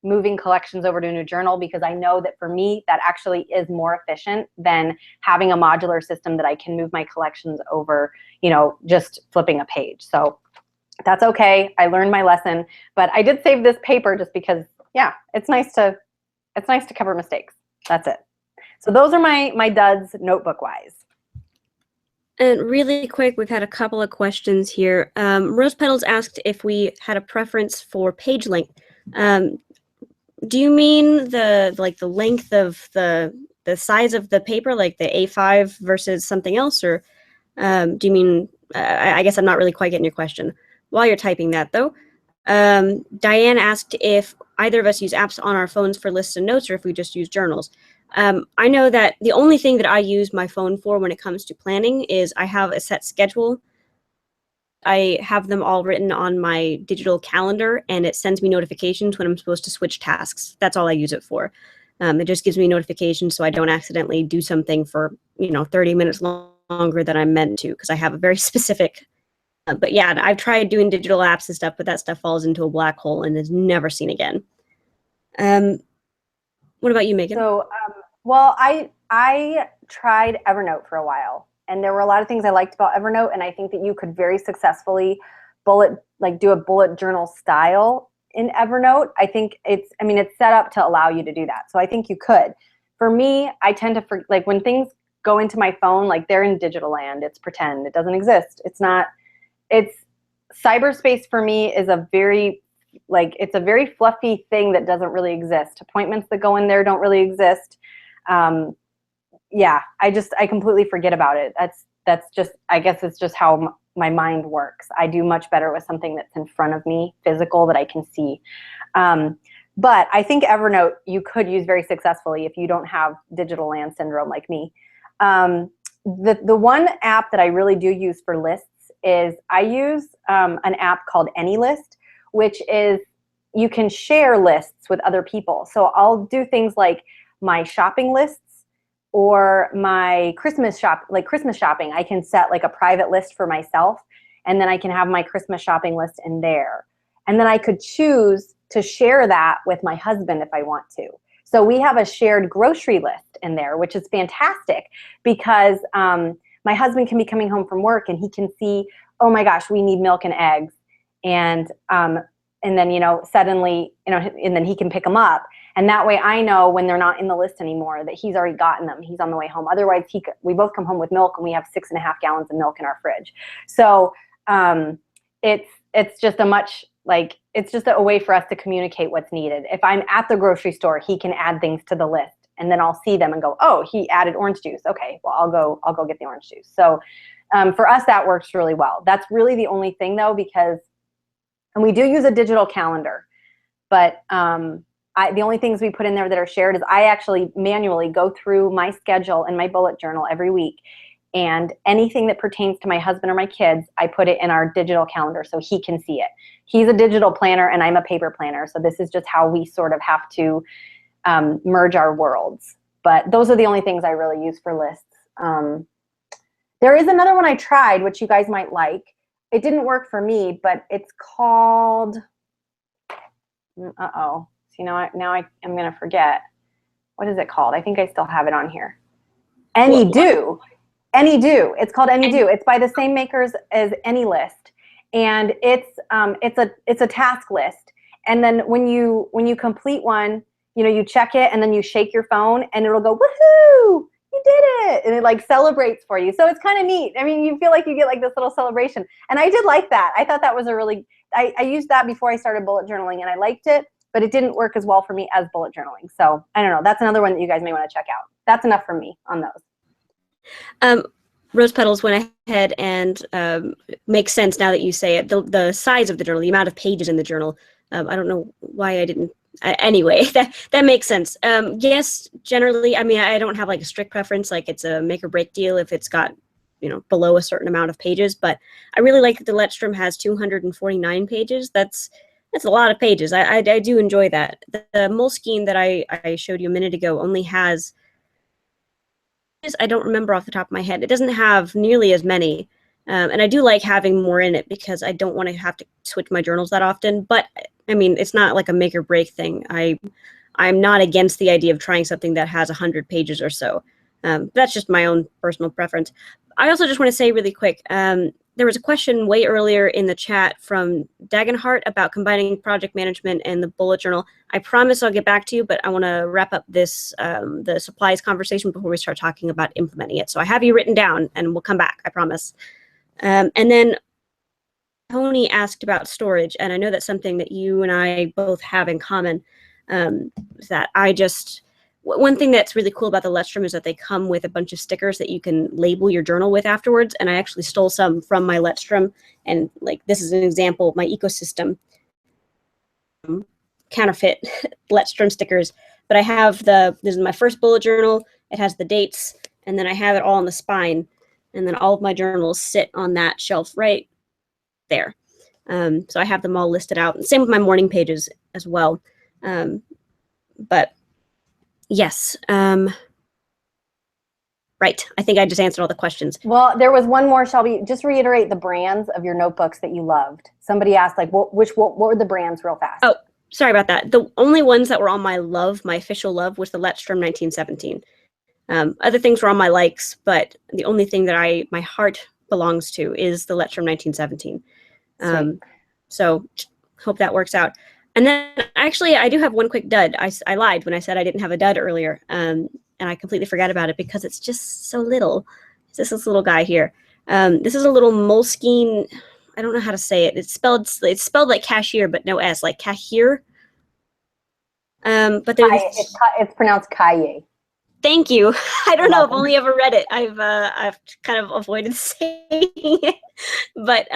S2: moving collections over to a new journal, because I know that for me, that actually is more efficient than having a modular system that I can move my collections over, you know, just flipping a page. So that's okay. I learned my lesson, but I did save this paper just because, yeah, it's nice to cover mistakes. That's it. So those are my duds notebook wise.
S1: And really quick, we've had a couple of questions here. Rose Petals asked if we had a preference for page length. Do you mean the length of the size of the paper, like the A5 versus something else, or do you mean? I guess I'm not really quite getting your question. While you're typing that, though, Diane asked if either of us use apps on our phones for lists and notes, or if we just use journals. I know that the only thing that I use my phone for when it comes to planning is I have a set schedule. I have them all written on my digital calendar, and it sends me notifications when I'm supposed to switch tasks. That's all I use it for. It just gives me notifications so I don't accidentally do something for 30 minutes longer than I'm meant to, because I have a very specific. But yeah, I've tried doing digital apps and stuff, but that stuff falls into a black hole and is never seen again. What about you, Megan?
S2: So, well, I tried Evernote for a while. And there were a lot of things I liked about Evernote, and I think that you could very successfully do a bullet journal style in Evernote. I think it's set up to allow you to do that. So I think you could. For me, I tend to, when things go into my phone, like they're in digital land, it's pretend, it doesn't exist. Cyberspace for me is it's a very fluffy thing that doesn't really exist. Appointments that go in there don't really exist. Yeah, I completely forget about it. That's just, I guess it's just how my mind works. I do much better with something that's in front of me, physical, that I can see. But I think Evernote you could use very successfully if you don't have digital land syndrome like me. The one app that I really do use for lists is I use an app called AnyList, which is you can share lists with other people. So I'll do things like my shopping lists, or my Christmas shopping, I can set like a private list for myself, and then I can have my Christmas shopping list in there. And then I could choose to share that with my husband if I want to. So we have a shared grocery list in there, which is fantastic because my husband can be coming home from work and he can see, oh my gosh, we need milk and eggs. And then, suddenly, and then he can pick them up. And that way I know when they're not in the list anymore that he's already gotten them. He's on the way home. Otherwise, we both come home with milk and we have 6.5 gallons of milk in our fridge. So it's just it's just a way for us to communicate what's needed. If I'm at the grocery store, he can add things to the list, and then I'll see them and go, oh, he added orange juice. Okay, well, I'll go get the orange juice. So for us, that works really well. That's really the only thing though, and we do use a digital calendar, but the only things we put in there that are shared is I actually manually go through my schedule and my bullet journal every week, and anything that pertains to my husband or my kids, I put it in our digital calendar so he can see it. He's a digital planner and I'm a paper planner, so this is just how we sort of have to merge our worlds. But those are the only things I really use for lists. There is another one I tried, which you guys might like. It didn't work for me, but it's called, uh-oh. So now I'm going to forget. What is it called? I think I still have it on here. AnyDo. AnyDo. It's called AnyDo. It's by the same makers as AnyList. and it's a task list. And then when you complete one, you check it and then you shake your phone and it'll go, woohoo, you did it. And it like celebrates for you. So it's kind of neat. I mean, you feel like you get like this little celebration. And I did like that. I thought that was I used that before I started bullet journaling and I liked it, but it didn't work as well for me as bullet journaling. So I don't know. That's another one that you guys may want to check out. That's enough for me on those.
S1: Rose Petals went ahead and makes sense now that you say it. The size of the journal, the amount of pages in the journal. I don't know why I didn't. Anyway, that makes sense. Yes, generally, I mean, I don't have like a strict preference. Like it's a make or break deal if it's got, below a certain amount of pages. But I really like that the Letstrom has 249 pages. That's a lot of pages. I do enjoy that. The Moleskine that I showed you a minute ago only has, I don't remember off the top of my head. It doesn't have nearly as many. And I do like having more in it because I don't want to have to switch my journals that often. But I mean, it's not like a make or break thing. I'm not against the idea of trying something that has 100 pages or so. That's just my own personal preference. I also just want to say really quick, there was a question way earlier in the chat from Dagenhart about combining project management and the bullet journal. I promise I'll get back to you, but I want to wrap up this the supplies conversation before we start talking about implementing it. So I have you written down and we'll come back, I promise. And then Tony asked about storage, and I know that's something that you and I both have in common. That one thing that's really cool about the Letstrom is that they come with a bunch of stickers that you can label your journal with afterwards. And I actually stole some from my Letstrom, and like this is an example of my ecosystem counterfeit Letstrom stickers. But I have this is my first bullet journal. It has the dates, and then I have it all on the spine. And then all of my journals sit on that shelf right there. So I have them all listed out. Same with my morning pages as well. But yes. Right. I think I just answered all the questions.
S2: Well, there was one more, Shelby. Just reiterate the brands of your notebooks that you loved. Somebody asked, like, what were the brands real fast?
S1: Oh, sorry about that. The only ones that were on my official love, was the Letstrom 1917. Other things were on my likes, but the only thing that my heart belongs to is the Letstrom 1917. So hope that works out. And then actually, I do have one quick dud. I lied when I said I didn't have a dud earlier, and I completely forgot about it because it's just so little. It's just this little guy here. This is a little Moleskine. I don't know how to say it. It's spelled like cashier, but no S, like cashier. But
S2: it's pronounced Kaye.
S1: Thank you. I don't know. I've only ever read it. I've kind of avoided saying it, but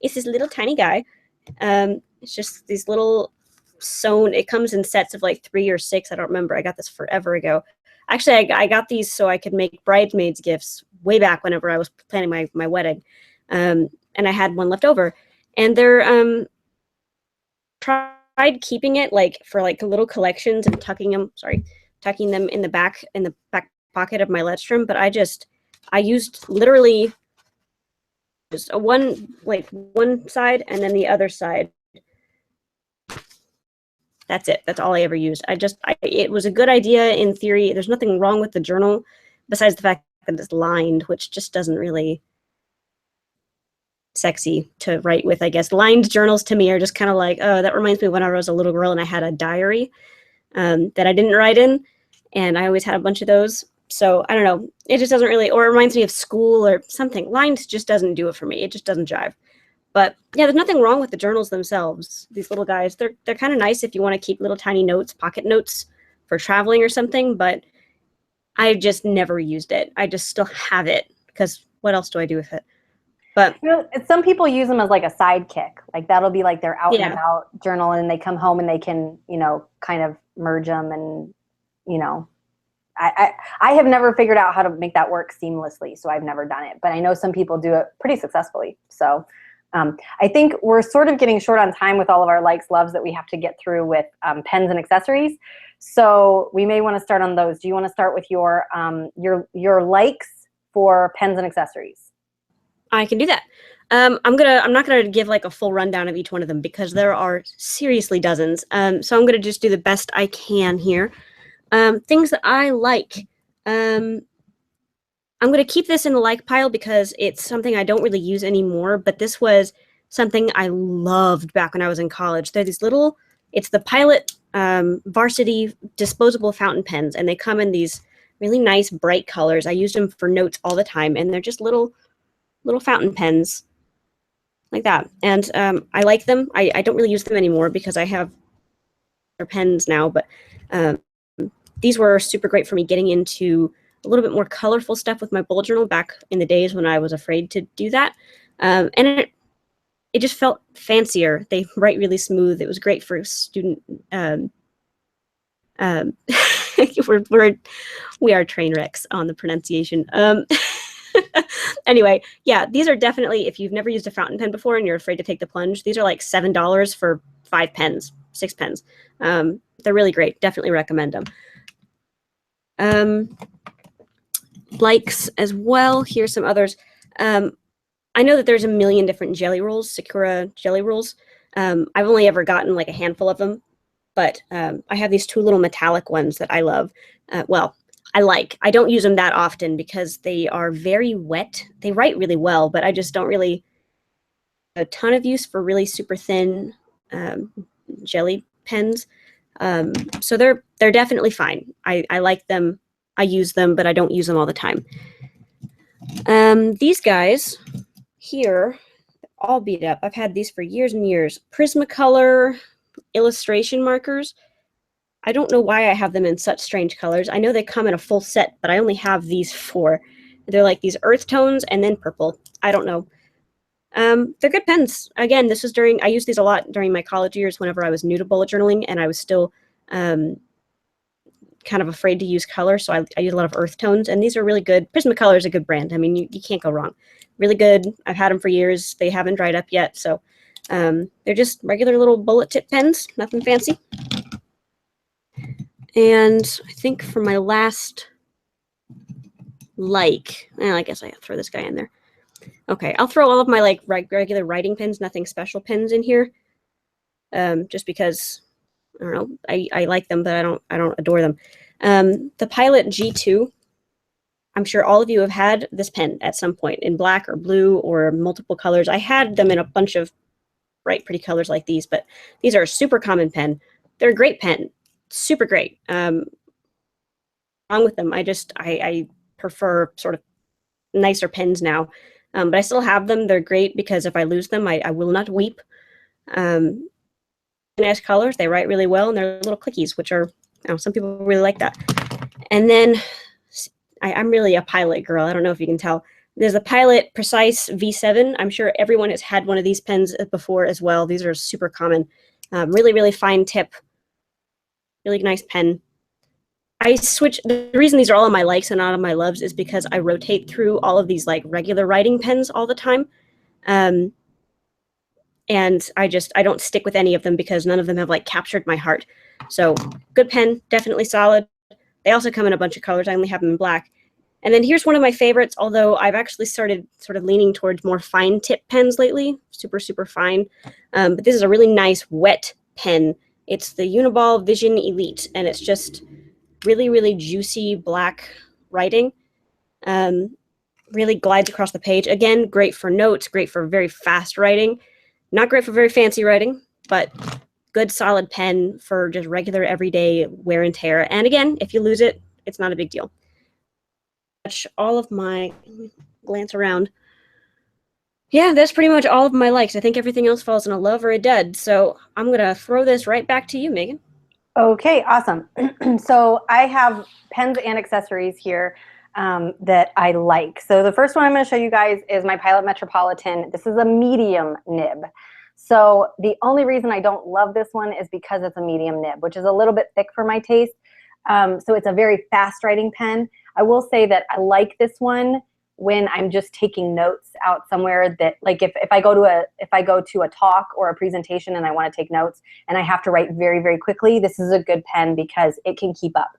S1: it's this little tiny guy. It's just these little sewn. It comes in sets of like 3 or 6. I don't remember. I got this forever ago. Actually, I got these so I could make bridesmaids gifts way back whenever I was planning my wedding, and I had one left over. And they're tried keeping it like for like little collections and tucking them in the back pocket of my Letstrom, but I used literally just one side and then the other side. That's it. That's all I ever used. It was a good idea in theory. There's nothing wrong with the journal besides the fact that it's lined, which just doesn't really sexy to write with, I guess. Lined journals to me are just kind of like, oh, that reminds me of when I was a little girl and I had a diary that I didn't write in. And I always had a bunch of those. So I don't know. It just doesn't really, or it reminds me of school or something. Lined just doesn't do it for me. It just doesn't jive. But yeah, there's nothing wrong with the journals themselves. These little guys, they're kind of nice if you want to keep little tiny notes, pocket notes for traveling or something. But I just never used it. I just still have it because what else do I do with it? But
S2: some people use them as like a sidekick. Like that'll be like their out and about journal, and they come home and they can, kind of merge them and. I have never figured out how to make that work seamlessly, so I've never done it. But I know some people do it pretty successfully. So I think we're sort of getting short on time with all of our likes, loves that we have to get through with pens and accessories. So we may want to start on those. Do you want to start with your likes for pens and accessories?
S1: I can do that. I'm not gonna give like a full rundown of each one of them because there are seriously dozens. So I'm gonna just do the best I can here. Things that I like. I'm going to keep this in the like pile because it's something I don't really use anymore, but this was something I loved back when I was in college. They're these little, it's the Pilot Varsity disposable fountain pens, and they come in these really nice bright colors. I use them for notes all the time, and they're just little fountain pens like that. And I like them. I don't really use them anymore because I have their pens now, but these were super great for me getting into a little bit more colorful stuff with my bullet journal back in the days when I was afraid to do that. And it just felt fancier. They write really smooth. It was great for student. We are train wrecks on the pronunciation. Anyway, yeah, these are definitely, if you've never used a fountain pen before and you're afraid to take the plunge, these are like $7 for 5 pens, 6 pens. They're really great. Definitely recommend them. Likes as well. Here's some others. I know that there's a million different jelly rolls, Sakura jelly rolls. I've only ever gotten like a handful of them, but I have these 2 little metallic ones that I love. Well, I like. I don't use them that often because they are very wet. They write really well, but I just don't really a ton of use for really super thin jelly pens. So they're definitely fine. I like them. I use them, but I don't use them all the time. These guys here, all beat up. I've had these for years and years. Prismacolor illustration markers. I don't know why I have them in such strange colors. I know they come in a full set, but I only have these 4. They're like these earth tones and then purple. I don't know. They're good pens. Again, this was I used these a lot during my college years whenever I was new to bullet journaling and I was still kind of afraid to use color, so I use a lot of earth tones, and these are really good. Prismacolor is a good brand. I mean, you can't go wrong. Really good. I've had them for years. They haven't dried up yet, so they're just regular little bullet tip pens, nothing fancy. And I think for my last I guess I throw this guy in there. Okay, I'll throw all of my like regular writing pens, nothing special pens in here, just because I don't know. I like them, but I don't adore them. The Pilot G2. I'm sure all of you have had this pen at some point in black or blue or multiple colors. I had them in a bunch of bright, pretty colors like these, but these are a super common pen. They're a great pen, super great. Wrong with them, I prefer sort of nicer pens now, but I still have them. They're great because if I lose them, I will not weep. Nice colors, they write really well, and they're little clickies, which are, some people really like that. And then I'm really a Pilot girl. I don't know if you can tell. There's a Pilot Precise V7. I'm sure everyone has had one of these pens before as well. These are super common. Really, really fine tip. Really nice pen. The reason these are all on my likes and not on my loves is because I rotate through all of these like regular writing pens all the time. And I don't stick with any of them because none of them have like captured my heart. So good pen, definitely solid. They also come in a bunch of colors. I only have them in black. And then here's one of my favorites, although I've actually started sort of leaning towards more fine tip pens lately, super, super fine. But this is a really nice wet pen. It's the Uniball Vision Elite, and it's just really, really juicy black writing. Really glides across the page. Again, great for notes, great for very fast writing. Not great for very fancy writing, but good solid pen for just regular everyday wear and tear. And again, if you lose it, it's not a big deal. All of my, glance around. Yeah, that's pretty much all of my likes. I think everything else falls in a love or a dud. So I'm going to throw this right back to you, Megan.
S2: Okay, awesome. So I have pens and accessories here that I like. So the first one I'm going to show you guys is my Pilot Metropolitan. This is a medium nib. So the only reason I don't love this one is because it's a medium nib, which is a little bit thick for my taste. So it's a very fast writing pen. I will say that I like this one when I'm just taking notes out somewhere, that like if I go to a talk or a presentation and I want to take notes and I have to write very, very quickly, this is a good pen because it can keep up.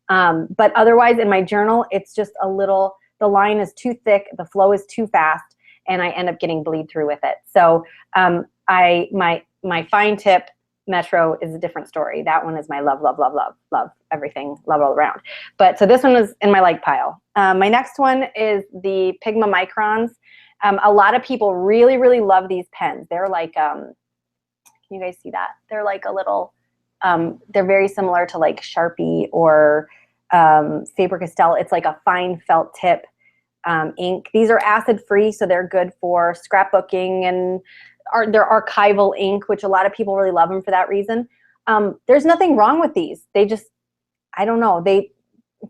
S2: But otherwise in my journal, it's just the line is too thick, the flow is too fast, and I end up getting bleed through with it. So my fine tip Metro is a different story. That one is my love, love, love, love, love, everything, love all around. But so this one is in my like pile. My next one is the Pigma Microns. A lot of people really, really love these pens. They're like, can you guys see that? They're like a little, they're very similar to like Sharpie or Faber-Castell. It's like a fine felt tip ink. These are acid free, so they're good for scrapbooking, and they're archival ink, which a lot of people really love them for that reason. There's nothing wrong with these. They just, I don't know,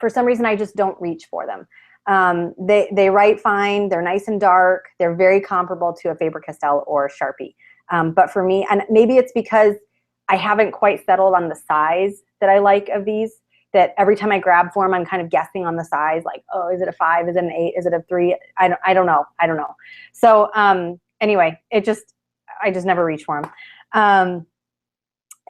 S2: for some reason I just don't reach for them. They write fine, they're nice and dark, they're very comparable to a Faber-Castell or Sharpie. But for me, and maybe it's because I haven't quite settled on the size that I like of these, that every time I grab for them, I'm kind of guessing on the size, like, oh, is it a 5, is it an 8, is it a 3? I don't know. So anyway, I just never reach for them.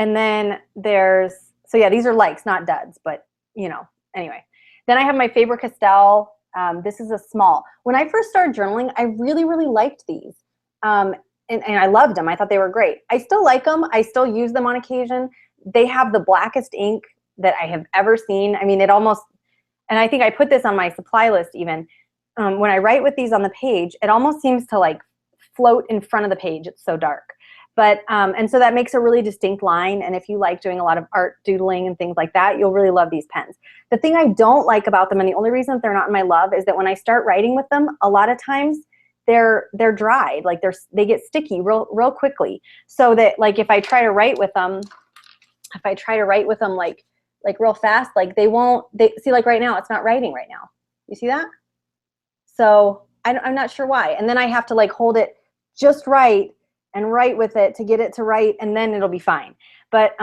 S2: And then so yeah, these are likes, not duds, but you know, anyway. Then I have my Faber-Castell. This is a small. When I first started journaling, I really, really liked these. And I loved them. I thought they were great. I still like them. I still use them on occasion. They have the blackest ink that I have ever seen. I mean, it almost, and I think I put this on my supply list even. When I write with these on the page, it almost seems to like float in front of the page. It's so dark. But, and so that makes a really distinct line. And if you like doing a lot of art doodling and things like that, you'll really love these pens. The thing I don't like about them, and the only reason that they're not in my love, is that when I start writing with them, a lot of times they're dried, like they get sticky real quickly. So that like if I try to write with them, like real fast, like they see, like right now, it's not writing right now. You see that? So I'm not sure why. And then I have to like hold it just right and write with it to get it to write, and then it'll be fine. But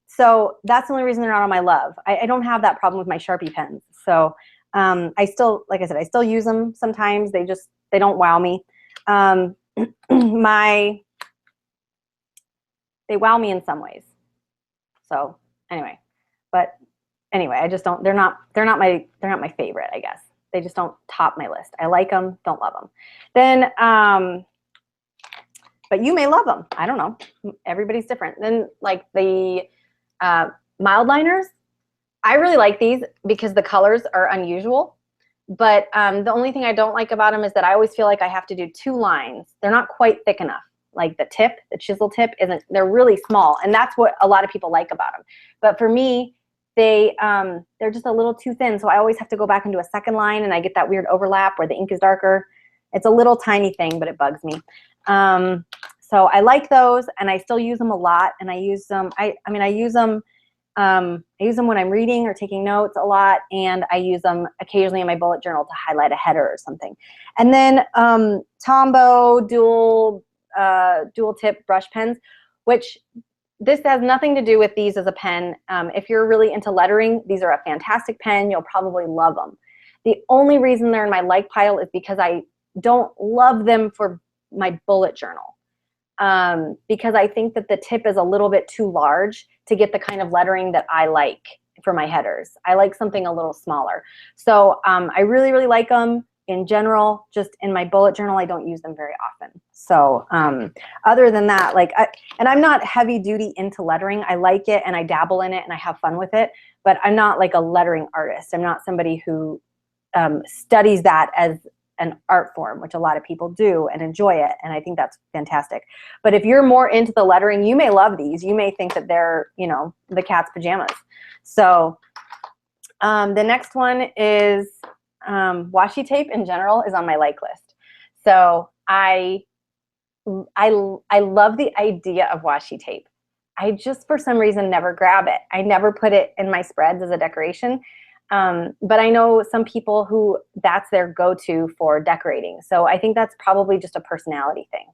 S2: so that's the only reason they're not on my love. I don't have that problem with my Sharpie pens. So I still, like I said, I still use them sometimes. They don't wow me. They wow me in some ways. So anyway, I just don't, they're not my favorite, I guess. They just don't top my list. I like them, don't love them. Then, but you may love them. I don't know. Everybody's different. Then like the mild liners, I really like these because the colors are unusual. But the only thing I don't like about them is that I always feel like I have to do 2 lines. They're not quite thick enough. Like the chisel tip they're really small. And that's what a lot of people like about them. But for me, they're just a little too thin. So I always have to go back and do a second line, and I get that weird overlap where the ink is darker. It's a little tiny thing, but it bugs me. So I like those, and I still use them a lot. And I use them, I use them when I'm reading or taking notes a lot, and I use them occasionally in my bullet journal to highlight a header or something. And then Tombow dual tip brush pens, which this has nothing to do with these as a pen. If you're really into lettering, these are a fantastic pen. You'll probably love them. The only reason they're in my like pile is because I don't love them for my bullet journal. Because I think that the tip is a little bit too large to get the kind of lettering that I like for my headers. I like something a little smaller. So I really, really like them in general. Just in my bullet journal, I don't use them very often. So other than that, like, and I'm not heavy duty into lettering. I like it and I dabble in it and I have fun with it, but I'm not like a lettering artist. I'm not somebody who studies that as an art form, which a lot of people do and enjoy it, and I think that's fantastic. But if you're more into the lettering, you may love these. You may think that they're, you know, the cat's pajamas. So the next one is washi tape in general is on my like list. So I love the idea of washi tape. I just, for some reason, never grab it. I never put it in my spreads as a decoration. But I know some people who that's their go-to for decorating. So I think that's probably just a personality thing.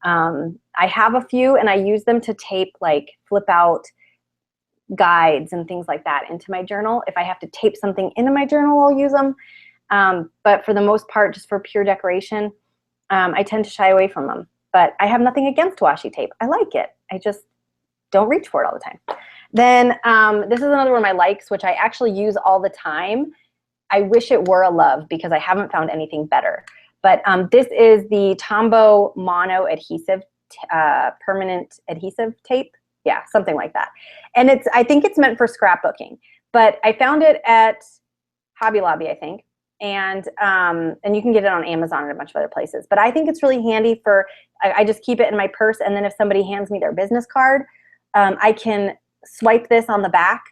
S2: I have a few, and I use them to tape like flip out guides and things like that into my journal. If I have to tape something into my journal, I'll use them. But for the most part, just for pure decoration, I tend to shy away from them. But I have nothing against washi tape. I like it. I just don't reach for it all the time. Then this is another one of my likes, which I actually use all the time. I wish it were a love because I haven't found anything better. But this is the Tombow Mono Adhesive, Permanent Adhesive Tape. Yeah, something like that. And I think it's meant for scrapbooking. But I found it at Hobby Lobby, I think. and you can get it on Amazon and a bunch of other places. But I think it's really handy for, I just keep it in my purse, and then if somebody hands me their business card, I can swipe this on the back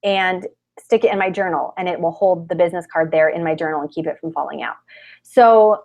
S2: and stick it in my journal, and it will hold the business card there in my journal and keep it from falling out. So,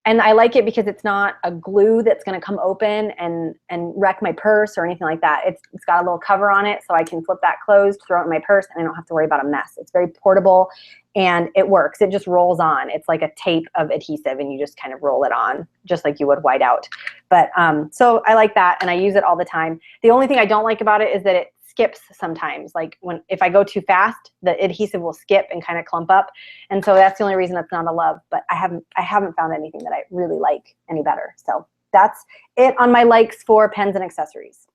S2: and I like it because it's not a glue that's going to come open and wreck my purse or anything like that. It's got a little cover on it, so I can flip that closed, throw it in my purse, and I don't have to worry about a mess. It's very portable, and it works. It just rolls on. It's like a tape of adhesive, and you just kind of roll it on, just like you would whiteout. But so I like that, and I use it all the time. The only thing I don't like about it is that it skips sometimes. Like if I go too fast, the adhesive will skip and kind of clump up. And so that's the only reason that's not a love, but I haven't found anything that I really like any better. So that's it on my likes for pens and accessories.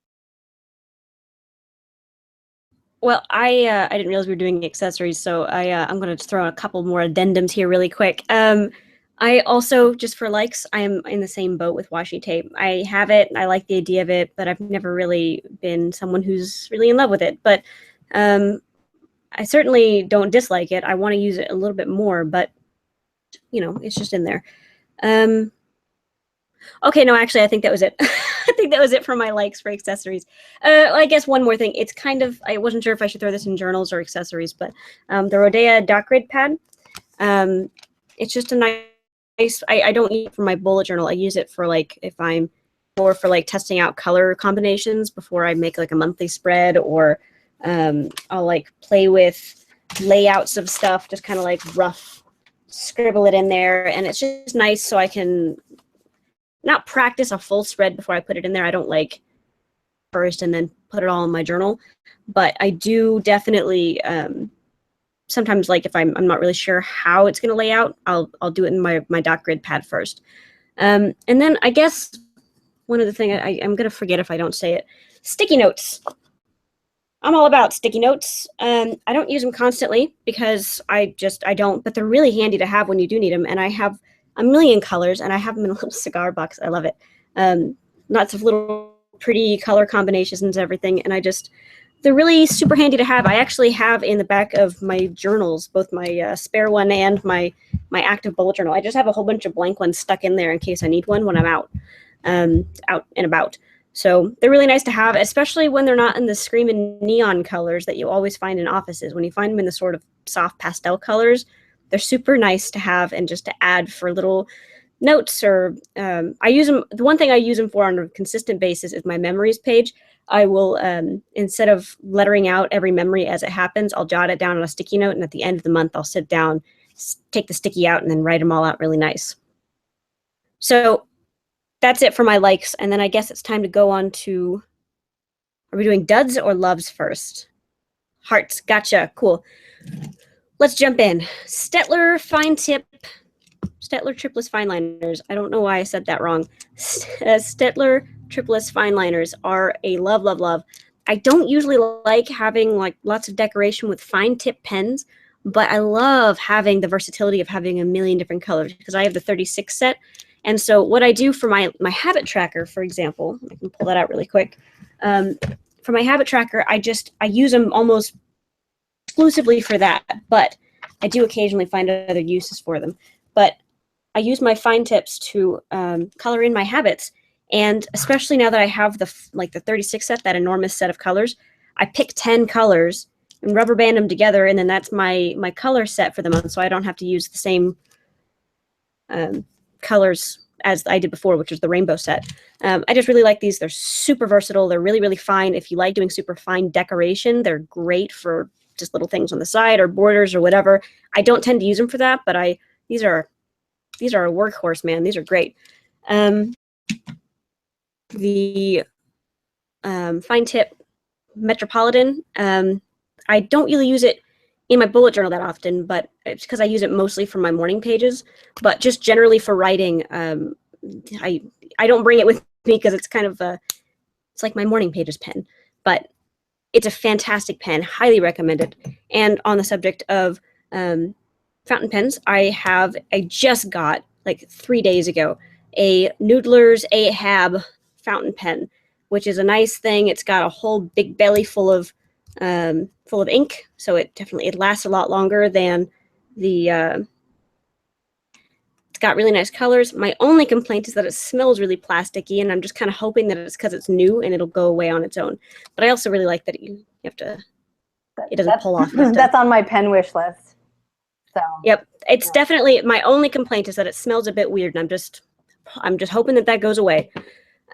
S1: Well, I didn't realize we were doing accessories, so I'm going to throw in a couple more addendums here really quick. I also, just for likes, I am in the same boat with washi tape. I have it, I like the idea of it, but I've never really been someone who's really in love with it. But I certainly don't dislike it. I want to use it a little bit more, but, you know, it's just in there. Okay, no, actually, I think that was it. I think that was it for my likes for accessories. I guess one more thing. It's kind of, I wasn't sure if I should throw this in journals or accessories, but the Rodea dot grid pad, it's just a nice, I don't use it for my bullet journal. I use it for like if I'm more for like testing out color combinations before I make like a monthly spread, or I'll like play with layouts of stuff, just kind of like rough scribble it in there. And it's just nice so I can not practice a full spread before I put it in there. I don't like first and then put it all in my journal, but I do definitely sometimes, like if I'm not really sure how it's going to lay out, I'll do it in my dot grid pad first. And then I guess one of the things I'm going to forget if I don't say it, sticky notes. I'm all about sticky notes. I don't use them constantly because I don't, but they're really handy to have when you do need them. And I have a million colors, and I have them in a little cigar box. I love it. Lots of little pretty color combinations and everything. And they're really super handy to have. I actually have in the back of my journals, both my spare one and my active bullet journal. I just have a whole bunch of blank ones stuck in there in case I need one when I'm out and about. So they're really nice to have, especially when they're not in the screaming neon colors that you always find in offices. When you find them in the sort of soft pastel colors, they're super nice to have and just to add for little notes. Or I use them. The one thing I use them for on a consistent basis is my memories page. I will, instead of lettering out every memory as it happens, I'll jot it down on a sticky note, and at the end of the month, I'll sit down, take the sticky out, and then write them all out really nice. So that's it for my likes, and then I guess it's time to go on to, are we doing duds or loves first? Hearts, gotcha, cool. Let's jump in. Stettler fine tip, Stettler tripless fine liners. I don't know why I said that wrong. Stettler tripless fine liners are a love, love, love. I don't usually like having like lots of decoration with fine tip pens, but I love having the versatility of having a million different colors because I have the 36 set. And so what I do for my habit tracker, for example, I can pull that out really quick. For my habit tracker, I use them almost exclusively for that, but I do occasionally find other uses for them. But I use my fine tips to color in my habits. And especially now that I have the 36 set, that enormous set of colors, I pick 10 colors and rubber band them together, and then that's my color set for the month, so I don't have to use the same colors as I did before, which is the rainbow set. I just really like these. They're super versatile. They're really, really fine. If you like doing super fine decoration, they're great for just little things on the side or borders or whatever. I don't tend to use them for that, but these are a workhorse, man. These are great. The fine tip Metropolitan, I don't really use it in my bullet journal that often, but it's because I use it mostly for my morning pages. But just generally for writing, I don't bring it with me because it's kind of it's like my morning pages pen. But it's a fantastic pen, highly recommended. And on the subject of fountain pens, I just got like 3 days ago a Noodler's Ahab fountain pen, which is a nice thing. It's got a whole big belly full of ink, so it lasts a lot longer than The it's got really nice colors. My only complaint is that it smells really plasticky, and I'm just kind of hoping that it's because it's new and it'll go away on its own. But I also really like that you have to, it doesn't pull off.
S2: That's on my pen wish list. So.
S1: Yep, it's definitely, my only complaint is that it smells a bit weird, and I'm just hoping that that goes away.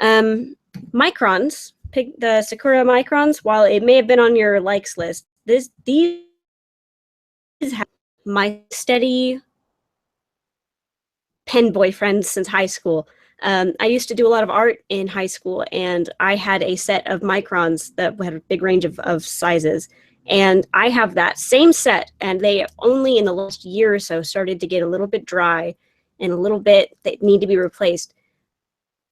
S1: Microns, the Sakura microns, while it may have been on your likes list, these have my steady pen boyfriends since high school. I used to do a lot of art in high school, and I had a set of microns that had a big range of sizes. And I have that same set, and they only in the last year or so started to get a little bit dry and a little bit that need to be replaced.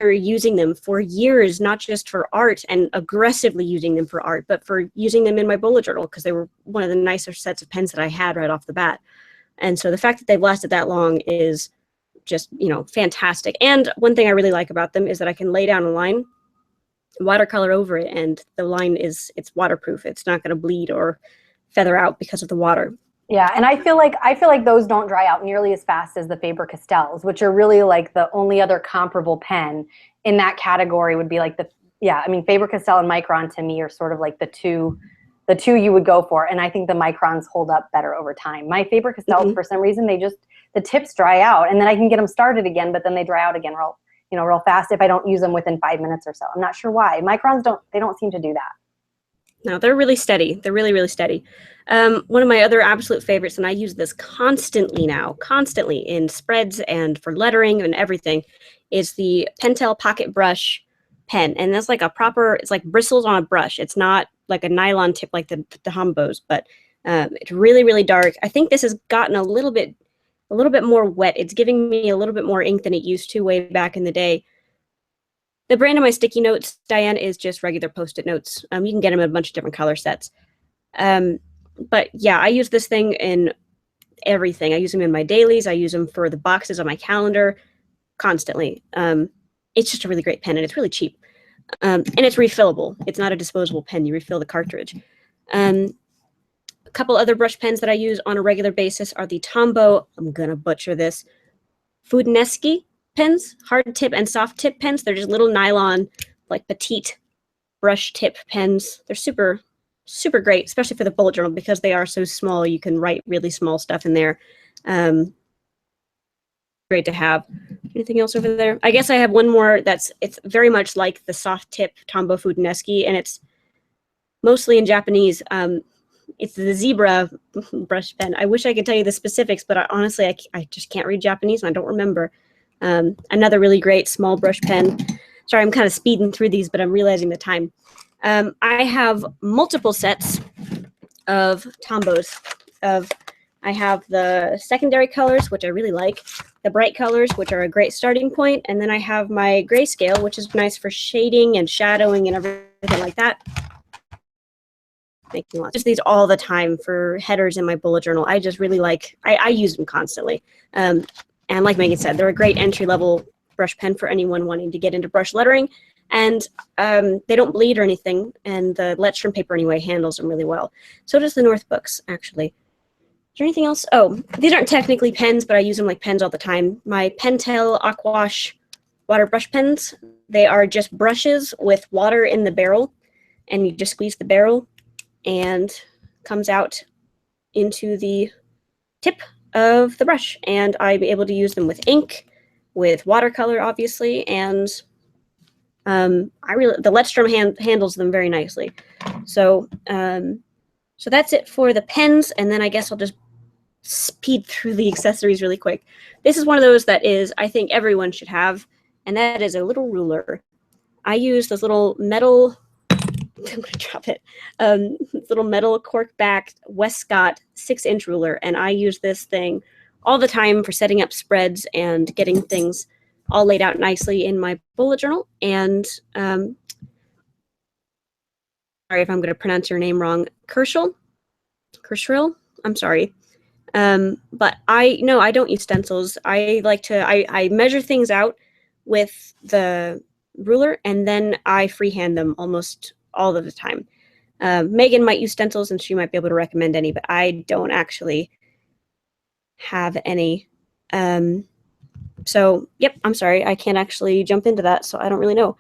S1: We're using them for years, not just for art and aggressively using them for art, but for using them in my bullet journal because they were one of the nicer sets of pens that I had right off the bat. And so the fact that they've lasted that long is just, you know, fantastic. And one thing I really like about them is that I can lay down a line, watercolor over it, and the line it's waterproof. It's not going to bleed or feather out because of the water.
S2: Yeah, and I feel like those don't dry out nearly as fast as the Faber-Castells, which are really like the only other comparable pen in that category would be like Faber-Castell and Micron to me are sort of like the two you would go for, and I think the Microns hold up better over time. My Faber-Castells, for some reason, the tips dry out, and then I can get them started again, but then they dry out again real fast if I don't use them within 5 minutes or so. I'm not sure why. Microns don't seem to do that.
S1: No, they're really steady. They're really, really steady. One of my other absolute favorites, and I use this constantly in spreads and for lettering and everything, is the Pentel Pocket Brush pen. And that's like it's like bristles on a brush. It's not like a nylon tip like the Hambos, but it's really, really dark. I think this has gotten a little bit more wet. It's giving me a little bit more ink than it used to way back in the day. The brand of my sticky notes, Diane, is just regular Post-it notes. You can get them in a bunch of different color sets. But yeah, I use this thing in everything. I use them in my dailies. I use them for the boxes on my calendar constantly. It's just a really great pen, and it's really cheap. And it's refillable. It's not a disposable pen. You refill the cartridge. A couple other brush pens that I use on a regular basis are the Tombow, I'm going to butcher this, Fudineschi pens, hard tip and soft tip pens. They're just little nylon, like petite brush tip pens. They're super, super great, especially for the bullet journal because they are so small. You can write really small stuff in there. Great to have. Anything else over there? I guess I have one more it's very much like the soft tip Tombow Fudineschi, and it's mostly in Japanese. It's the Zebra brush pen. I wish I could tell you the specifics, but honestly, I just can't read Japanese and I don't remember. Another really great small brush pen. Sorry, I'm kind of speeding through these, but I'm realizing the time. I have multiple sets of Tombows. I have the secondary colors, which I really like, the bright colors, which are a great starting point, and then I have my grayscale, which is nice for shading and shadowing and everything like that. Making lots. Just these all the time for headers in my bullet journal. I just really like, I use them constantly. And like Megan said, they're a great entry-level brush pen for anyone wanting to get into brush lettering. And they don't bleed or anything. And the Letstrom paper anyway handles them really well. So does the North Books, actually. Is there anything else? Oh, these aren't technically pens, but I use them like pens all the time. My Pentel Aquash water brush pens. They are just brushes with water in the barrel. And you just squeeze the barrel and comes out into the tip of the brush, and I'm able to use them with ink, with watercolor, obviously, and the Letstrom handles them very nicely. So so that's it for the pens, and then I guess I'll just speed through the accessories really quick. This is one of those that I think everyone should have, and that is a little ruler. I use this little metal, I'm going to drop it, this little metal cork-backed Westcott 6-inch ruler, and I use this thing all the time for setting up spreads and getting things all laid out nicely in my bullet journal. And sorry if I'm going to pronounce your name wrong, Kershal, I'm sorry. But I don't use stencils. I measure things out with the ruler, and then I freehand them almost all of the time. Megan might use stencils and she might be able to recommend any, but I don't actually have any. So, yep, I'm sorry. I can't actually jump into that, so I don't really know.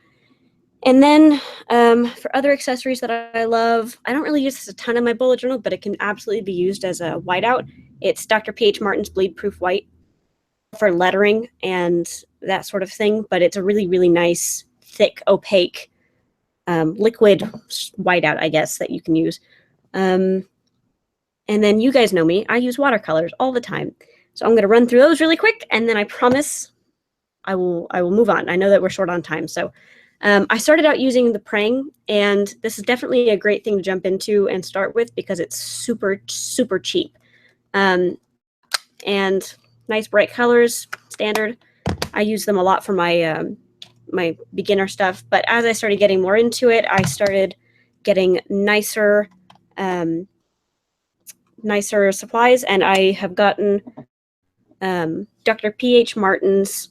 S1: And then for other accessories that I love, I don't really use this a ton in my bullet journal, but it can absolutely be used as a whiteout. It's Dr. P.H. Martin's Bleed Proof White for lettering and that sort of thing, but it's a really, really nice, thick, opaque, liquid whiteout, I guess, that you can use. And then you guys know me, I use watercolors all the time. So I'm going to run through those really quick, and then I promise I will move on. I know that we're short on time. So I started out using the Prang, and this is definitely a great thing to jump into and start with because it's super, super cheap. And nice bright colors, standard. I use them a lot for my my beginner stuff. But as I started getting more into it, I started getting nicer supplies, and I have gotten Dr. P.H. Martin's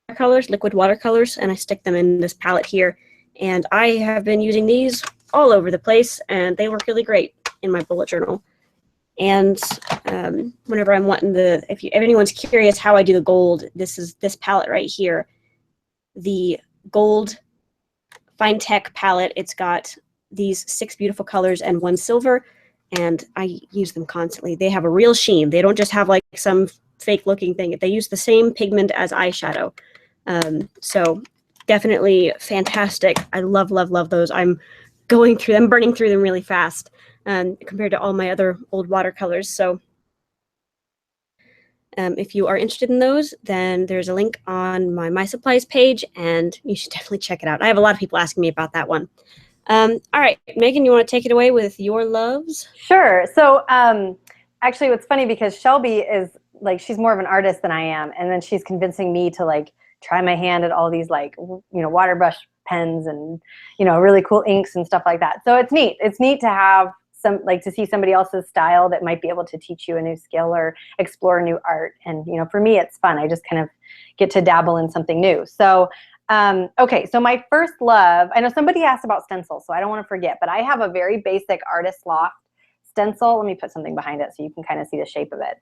S1: watercolors, liquid watercolors, and I stick them in this palette here. And I have been using these all over the place, and they work really great in my bullet journal. And whenever I'm wanting if anyone's curious how I do the gold, this is this palette right here, the gold Fine Tech palette. It's got these 6 beautiful colors and 1 silver, and I use them constantly. They have a real sheen. They don't just have like some fake looking thing. They use the same pigment as eyeshadow. So definitely fantastic. I love, love, love those. I'm going through them, burning through them really fast compared to all my other old watercolors. So if you are interested in those, then there's a link on my Supplies page, and you should definitely check it out. I have a lot of people asking me about that one. All right, Megan, you want to take it away with your loves?
S2: Sure. So actually, what's funny, because Shelby is like, she's more of an artist than I am, and then she's convincing me to like try my hand at all these like, you know, water brush pens and, you know, really cool inks and stuff like that. So it's neat. It's neat to have to see somebody else's style that might be able to teach you a new skill or explore new art. And, you know, for me, it's fun. I just kind of get to dabble in something new. So, okay. So my first love, I know somebody asked about stencils, so I don't want to forget, but I have a very basic Artist Loft stencil. Let me put something behind it so you can kind of see the shape of it.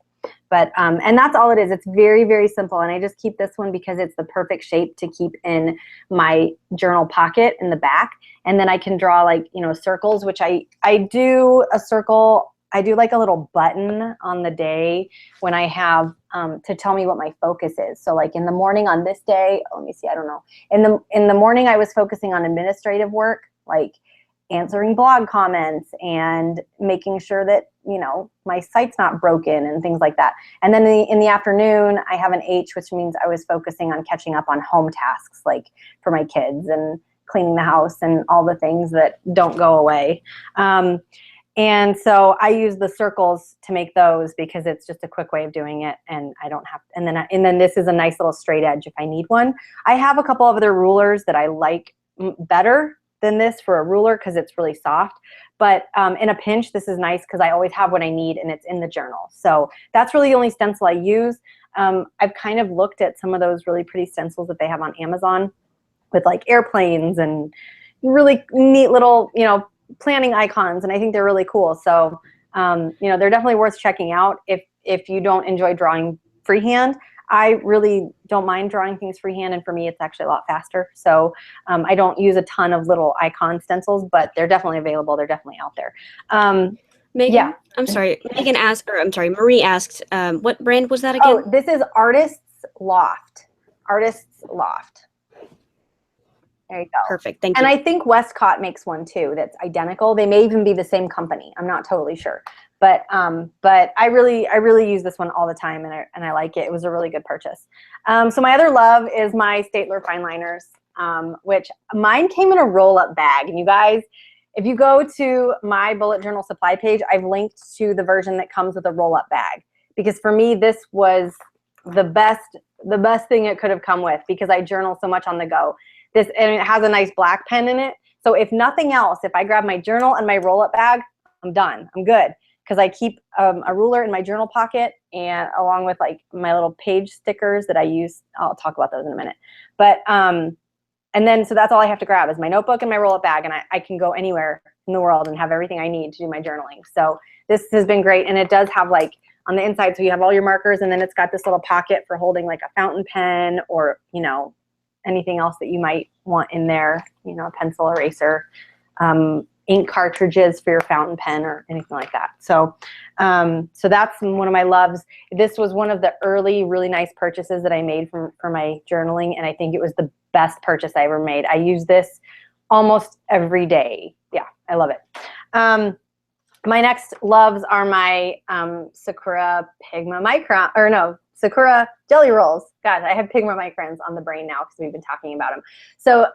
S2: But, and that's all it is. It's very, very simple. And I just keep this one because it's the perfect shape to keep in my journal pocket in the back. And then I can draw like, you know, circles, which I do a circle. I do like a little button on the day when I have to tell me what my focus is. So like in the morning on this day, let me see, I don't know. In the morning I was focusing on administrative work, like answering blog comments and making sure that, you know, my site's not broken and things like that. And then in the afternoon, I have an H, which means I was focusing on catching up on home tasks, like for my kids and cleaning the house and all the things that don't go away. And so I use the circles to make those because it's just a quick way of doing it, and I don't have, and then this is a nice little straight edge if I need one. I have a couple of other rulers that I like better than this for a ruler because it's really soft. But in a pinch, this is nice because I always have what I need and it's in the journal. So that's really the only stencil I use. I've kind of looked at some of those really pretty stencils that they have on Amazon with like airplanes and really neat little, you know, planning icons, and I think they're really cool. So, you know, they're definitely worth checking out if you don't enjoy drawing freehand. I really don't mind drawing things freehand, and for me, it's actually a lot faster. So I don't use a ton of little icon stencils, but they're definitely available. They're definitely out there.
S1: Megan, yeah. I'm sorry. Megan asked, or I'm sorry, Marie asked, what brand was that again?
S2: Oh, this is Artist Loft. Artist Loft. There you go.
S1: Perfect. Thank you.
S2: And I think Westcott makes one too that's identical. They may even be the same company. I'm not totally sure. But I really use this one all the time, and I like it. It was a really good purchase. So my other love is my Staedtler fine liners, which mine came in a roll-up bag. And you guys, if you go to my bullet journal supply page, I've linked to the version that comes with a roll-up bag, because for me this was the best thing it could have come with, because I journal so much on the go. And it has a nice black pen in it. So if nothing else, if I grab my journal and my roll-up bag, I'm done. I'm good. Because I keep a ruler in my journal pocket, and along with like my little page stickers that I use. I'll talk about those in a minute. But and then so that's all I have to grab is my notebook and my roll-up bag, and I can go anywhere in the world and have everything I need to do my journaling. So this has been great, and it does have like on the inside. So you have all your markers, and then it's got this little pocket for holding like a fountain pen or, you know, anything else that you might want in there, you know, a pencil, eraser, ink cartridges for your fountain pen or anything like that. So, so that's one of my loves. This was one of the early, really nice purchases that I made for my journaling, and I think it was the best purchase I ever made. I use this almost every day. Yeah, I love it. My next loves are my Sakura Pigma Micron, or no, Sakura Jelly Rolls. God, I have Pigma Microns on the brain now because we've been talking about them. So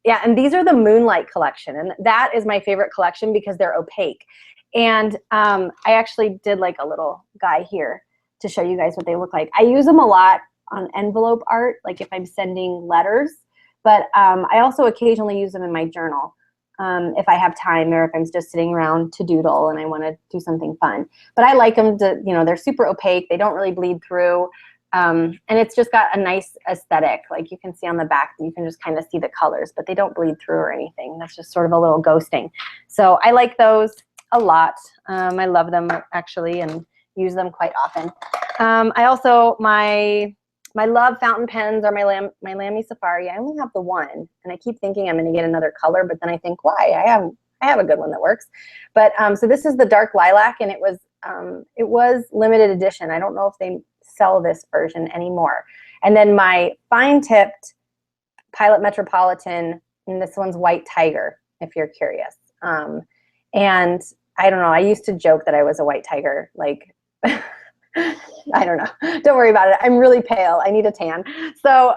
S2: yeah, and these are the Moonlight collection, and that is my favorite collection because they're opaque. And I actually did like a little guy here to show you guys what they look like. I use them a lot on envelope art, like if I'm sending letters, but I also occasionally use them in my journal if I have time or if I'm just sitting around to doodle and I want to do something fun. But I like them to, you know, they're super opaque. They don't really bleed through. And it's just got a nice aesthetic. Like you can see on the back, you can just kind of see the colors, but they don't bleed through or anything. That's just sort of a little ghosting. So I like those a lot. I love them actually and use them quite often. I also, my love fountain pens are my Lamy Safari. I only have the one, and I keep thinking I'm going to get another color, but then I think, why? I have a good one that works. But so this is the dark lilac, and it was limited edition. I don't know if they sell this version anymore. And then my fine tipped Pilot Metropolitan, and this one's White Tiger, if you're curious. And I don't know, I used to joke that I was a white tiger, like, I don't know. Don't worry about it. I'm really pale. I need a tan. So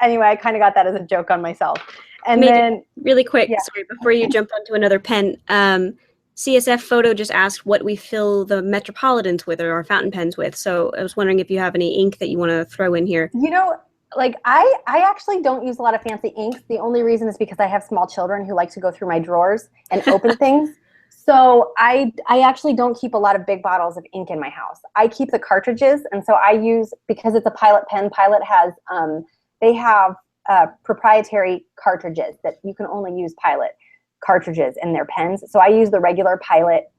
S2: anyway, I kind of got that as a joke on myself. And then
S1: really quick,
S2: yeah.
S1: sorry, before you jump onto another pen, CSF Photo just asked what we fill the Metropolitans with or our fountain pens with. So I was wondering if you have any ink that you want to throw in here.
S2: You know, like I actually don't use a lot of fancy inks. The only reason is because I have small children who like to go through my drawers and open things. So I actually don't keep a lot of big bottles of ink in my house. I keep the cartridges, and so I use, because it's a Pilot pen, Pilot has, they have proprietary cartridges that you can only use Pilot cartridges in their pens. So I use the regular Pilot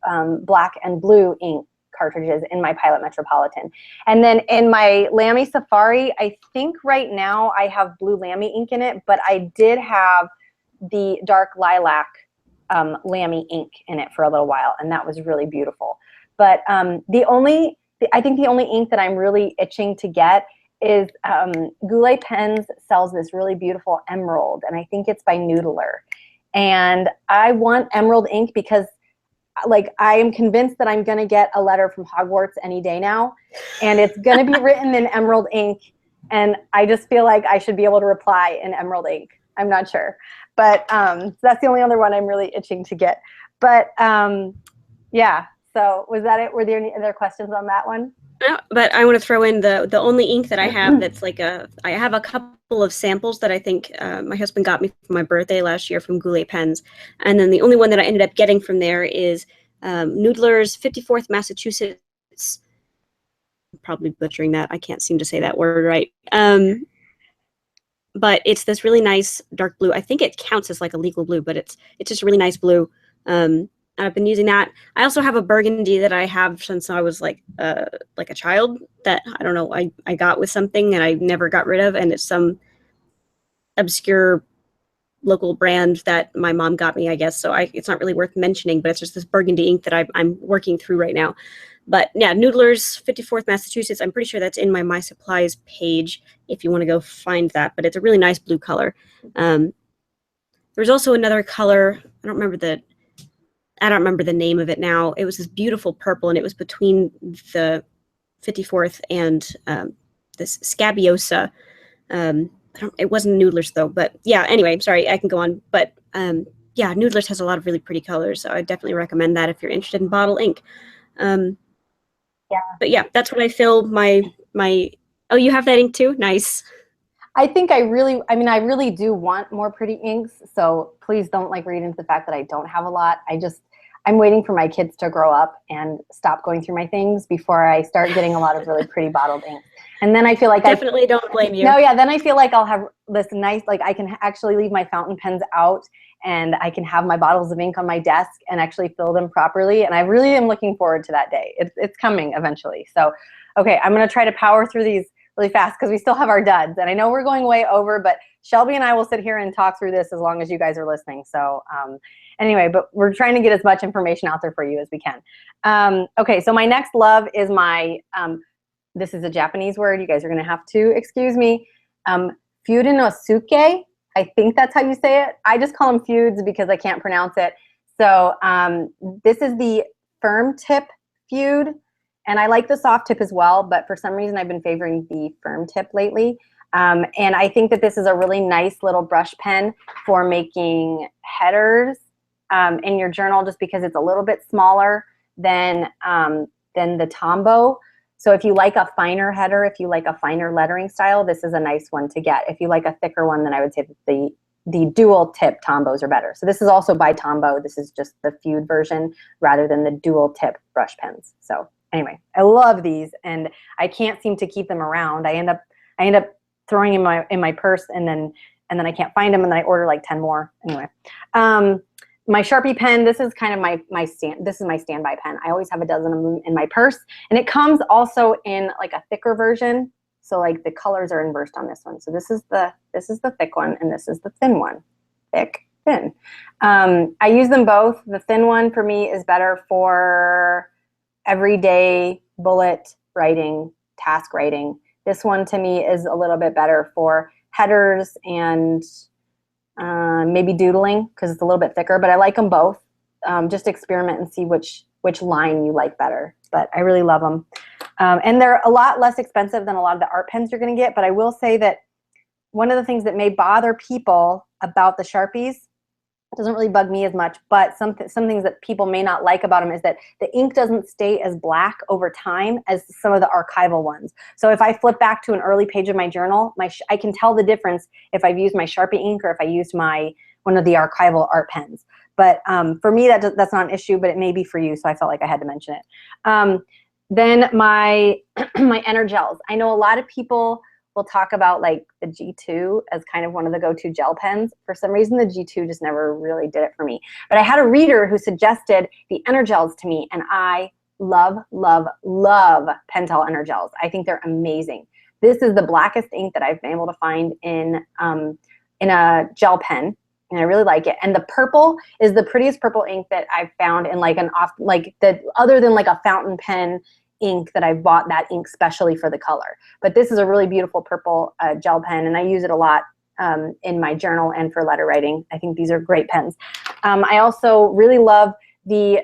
S2: black and blue ink cartridges in my Pilot Metropolitan. And then in my Lamy Safari, I think right now I have blue Lamy ink in it, but I did have the dark lilac Lamy ink in it for a little while, and that was really beautiful. But I think the only ink that I'm really itching to get is Goulet Pens sells this really beautiful emerald, and I think it's by Noodler. And I want emerald ink because, like, I am convinced that I'm going to get a letter from Hogwarts any day now, and it's going to be written in emerald ink, and I just feel like I should be able to reply in emerald ink. I'm not sure. But so that's the only other one I'm really itching to get. But yeah, so was that it? Were there any other questions on that one?
S1: No, but I want to throw in the only ink that I have that's like I have a couple of samples that I think my husband got me for my birthday last year from Goulet Pens. And then the only one that I ended up getting from there is Noodler's 54th Massachusetts. I'm probably butchering that. I can't seem to say that word right. But it's this really nice dark blue. I think it counts as like a legal blue, but it's just a really nice blue. I've been using that. I also have a burgundy that I have since I was like a child that I don't know, I got with something and I never got rid of, and it's some obscure local brand that my mom got me, I guess. So it's not really worth mentioning, but it's just this burgundy ink that I'm working through right now. But yeah, Noodler's 54th Massachusetts. I'm pretty sure that's in my Supplies page if you want to go find that. But it's a really nice blue color. There's also another color. I don't remember the name of it now. It was this beautiful purple, and it was between the 54th and this Scabiosa. It wasn't Noodler's though. But yeah, anyway, sorry, I can go on. But yeah, Noodler's has a lot of really pretty colors, so I definitely recommend that if you're interested in bottle ink.
S2: Yeah.
S1: But yeah, that's what I fill my. Oh, you have that ink too? Nice.
S2: I think I really do want more pretty inks. So please don't like read into the fact that I don't have a lot. I'm waiting for my kids to grow up and stop going through my things before I start getting a lot of really pretty bottled inks. And then I feel like
S1: definitely don't blame you.
S2: No, yeah. Then I feel like I'll have this nice, like I can actually leave my fountain pens out and I can have my bottles of ink on my desk and actually fill them properly. And I really am looking forward to that day. It's coming eventually. So, okay, I'm gonna try to power through these really fast because we still have our duds. And I know we're going way over, but Shelby and I will sit here and talk through this as long as you guys are listening. So anyway, but we're trying to get as much information out there for you as we can. Okay, so my next love is my, this is a Japanese word. You guys are gonna have to excuse me. Fudenosuke. I think that's how you say it. I just call them feuds because I can't pronounce it. So this is the firm tip feud, and I like the soft tip as well, but for some reason I've been favoring the firm tip lately. And I think that this is a really nice little brush pen for making headers in your journal, just because it's a little bit smaller than the Tombow. So if you like a finer header, if you like a finer lettering style, this is a nice one to get. If you like a thicker one, then I would say that the dual tip Tombows are better. So this is also by Tombow. This is just the feud version rather than the dual tip brush pens. So anyway, I love these, and I can't seem to keep them around. I end up throwing in my purse, and then I can't find them, and then I order like 10 more. Anyway. My Sharpie pen, this is kind of my standby pen. I always have a dozen of them in my purse, and it comes also in like a thicker version. So like the colors are inversed on this one. So this is the thick one, and this is the thin one. Thick, thin. I use them both. The thin one for me is better for everyday bullet writing, task writing. This one to me is a little bit better for headers and maybe doodling because it's a little bit thicker, but I like them both. Just experiment and see which line you like better, but I really love them. And they're a lot less expensive than a lot of the art pens you're gonna get, but I will say that one of the things that may bother people about the Sharpies, it doesn't really bug me as much, but some things that people may not like about them is that the ink doesn't stay as black over time as some of the archival ones. So if I flip back to an early page of my journal, I can tell the difference if I've used my Sharpie ink or if I used one of the archival art pens. But for me, that's not an issue, but it may be for you, so I felt like I had to mention it. Then my Energels. I know a lot of people will talk about like the G2 as kind of one of the go-to gel pens. For some reason, the G2 just never really did it for me. But I had a reader who suggested the Energels to me, and I love, love, love Pentel Energels. I think they're amazing. This is the blackest ink that I've been able to find in a gel pen, and I really like it. And the purple is the prettiest purple ink that I've found in like other than like a fountain pen ink that I bought that ink specially for the color. But this is a really beautiful purple gel pen, and I use it a lot in my journal and for letter writing. I think these are great pens. I also really love the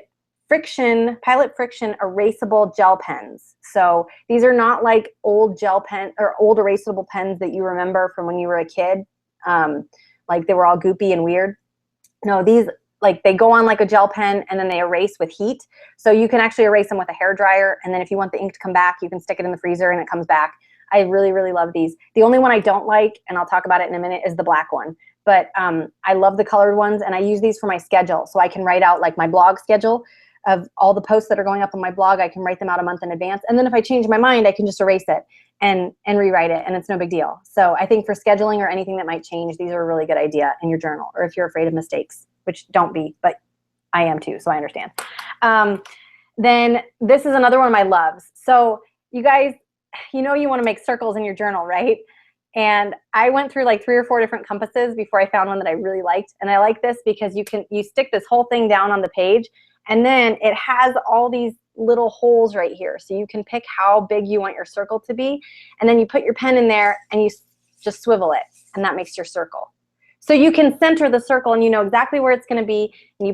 S2: Pilot Friction erasable gel pens. So these are not like old gel pen or old erasable pens that you remember from when you were a kid, like they were all goopy and weird. No, these like they go on like a gel pen and then they erase with heat. So you can actually erase them with a hair dryer, and then if you want the ink to come back, you can stick it in the freezer and it comes back. I really, really love these. The only one I don't like, and I'll talk about it in a minute, is the black one. But I love the colored ones, and I use these for my schedule. So I can write out like my blog schedule of all the posts that are going up on my blog. I can write them out a month in advance. And then if I change my mind, I can just erase it and rewrite it, and it's no big deal. So I think for scheduling or anything that might change, these are a really good idea in your journal, or if you're afraid of mistakes, which don't be, but I am too, so I understand. Then this is another one of my loves. So you guys, you know you want to make circles in your journal, right? And I went through like 3 or 4 different compasses before I found one that I really liked. And I like this because you stick this whole thing down on the page, and then it has all these little holes right here. So you can pick how big you want your circle to be, and then you put your pen in there and you just swivel it, and that makes your circle. So you can center the circle, and you know exactly where it's going to be, and you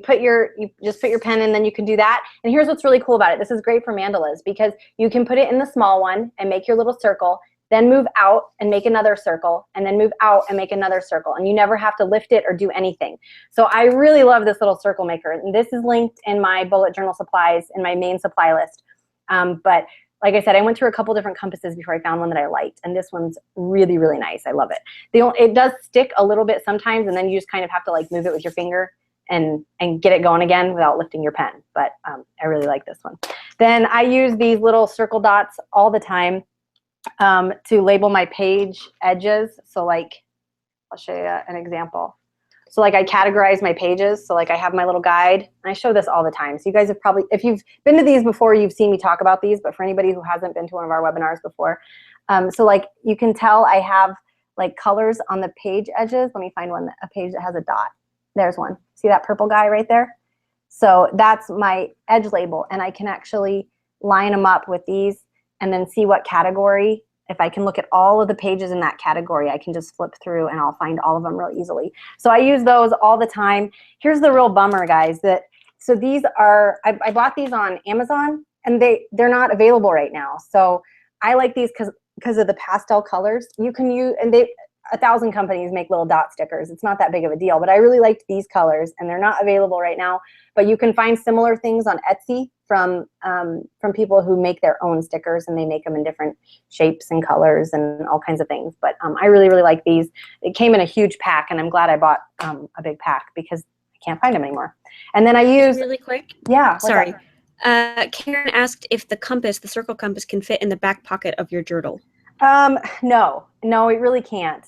S2: just put your pen in, then you can do that. And here's what's really cool about it. This is great for mandalas because you can put it in the small one and make your little circle, then move out and make another circle, and then move out and make another circle. And you never have to lift it or do anything. So I really love this little circle maker. And this is linked in my bullet journal supplies in my main supply list. But like I said, I went through a couple different compasses before I found one that I liked. And this one's really, really nice. I love it. It does stick a little bit sometimes, and then you just kind of have to like move it with your finger and get it going again without lifting your pen. But I really like this one. Then I use these little circle dots all the time to label my page edges. So like, I'll show you an example. So like I categorize my pages. So like I have my little guide, and I show this all the time. So you guys have probably, if you've been to these before, you've seen me talk about these, but for anybody who hasn't been to one of our webinars before, so like you can tell I have like colors on the page edges. Let me find one, a page that has a dot. There's one. See that purple guy right there? So that's my edge label, and I can actually line them up with these and then see what category. If I can look at all of the pages in that category, I can just flip through and I'll find all of them real easily. So I use those all the time. Here's the real bummer, guys, so these are, I bought these on Amazon, and they're not available right now. So I like these because of the pastel colors. You can use, and 1,000 companies make little dot stickers. It's not that big of a deal, but I really liked these colors, and they're not available right now. But you can find similar things on Etsy from people who make their own stickers, and they make them in different shapes and colors and all kinds of things. But I really, really like these. It came in a huge pack, and I'm glad I bought a big pack because I can't find them anymore. And then I use
S1: really quick.
S2: Yeah.
S1: Sorry. Karen asked if the circle compass, can fit in the back pocket of your journal.
S2: No, it really can't.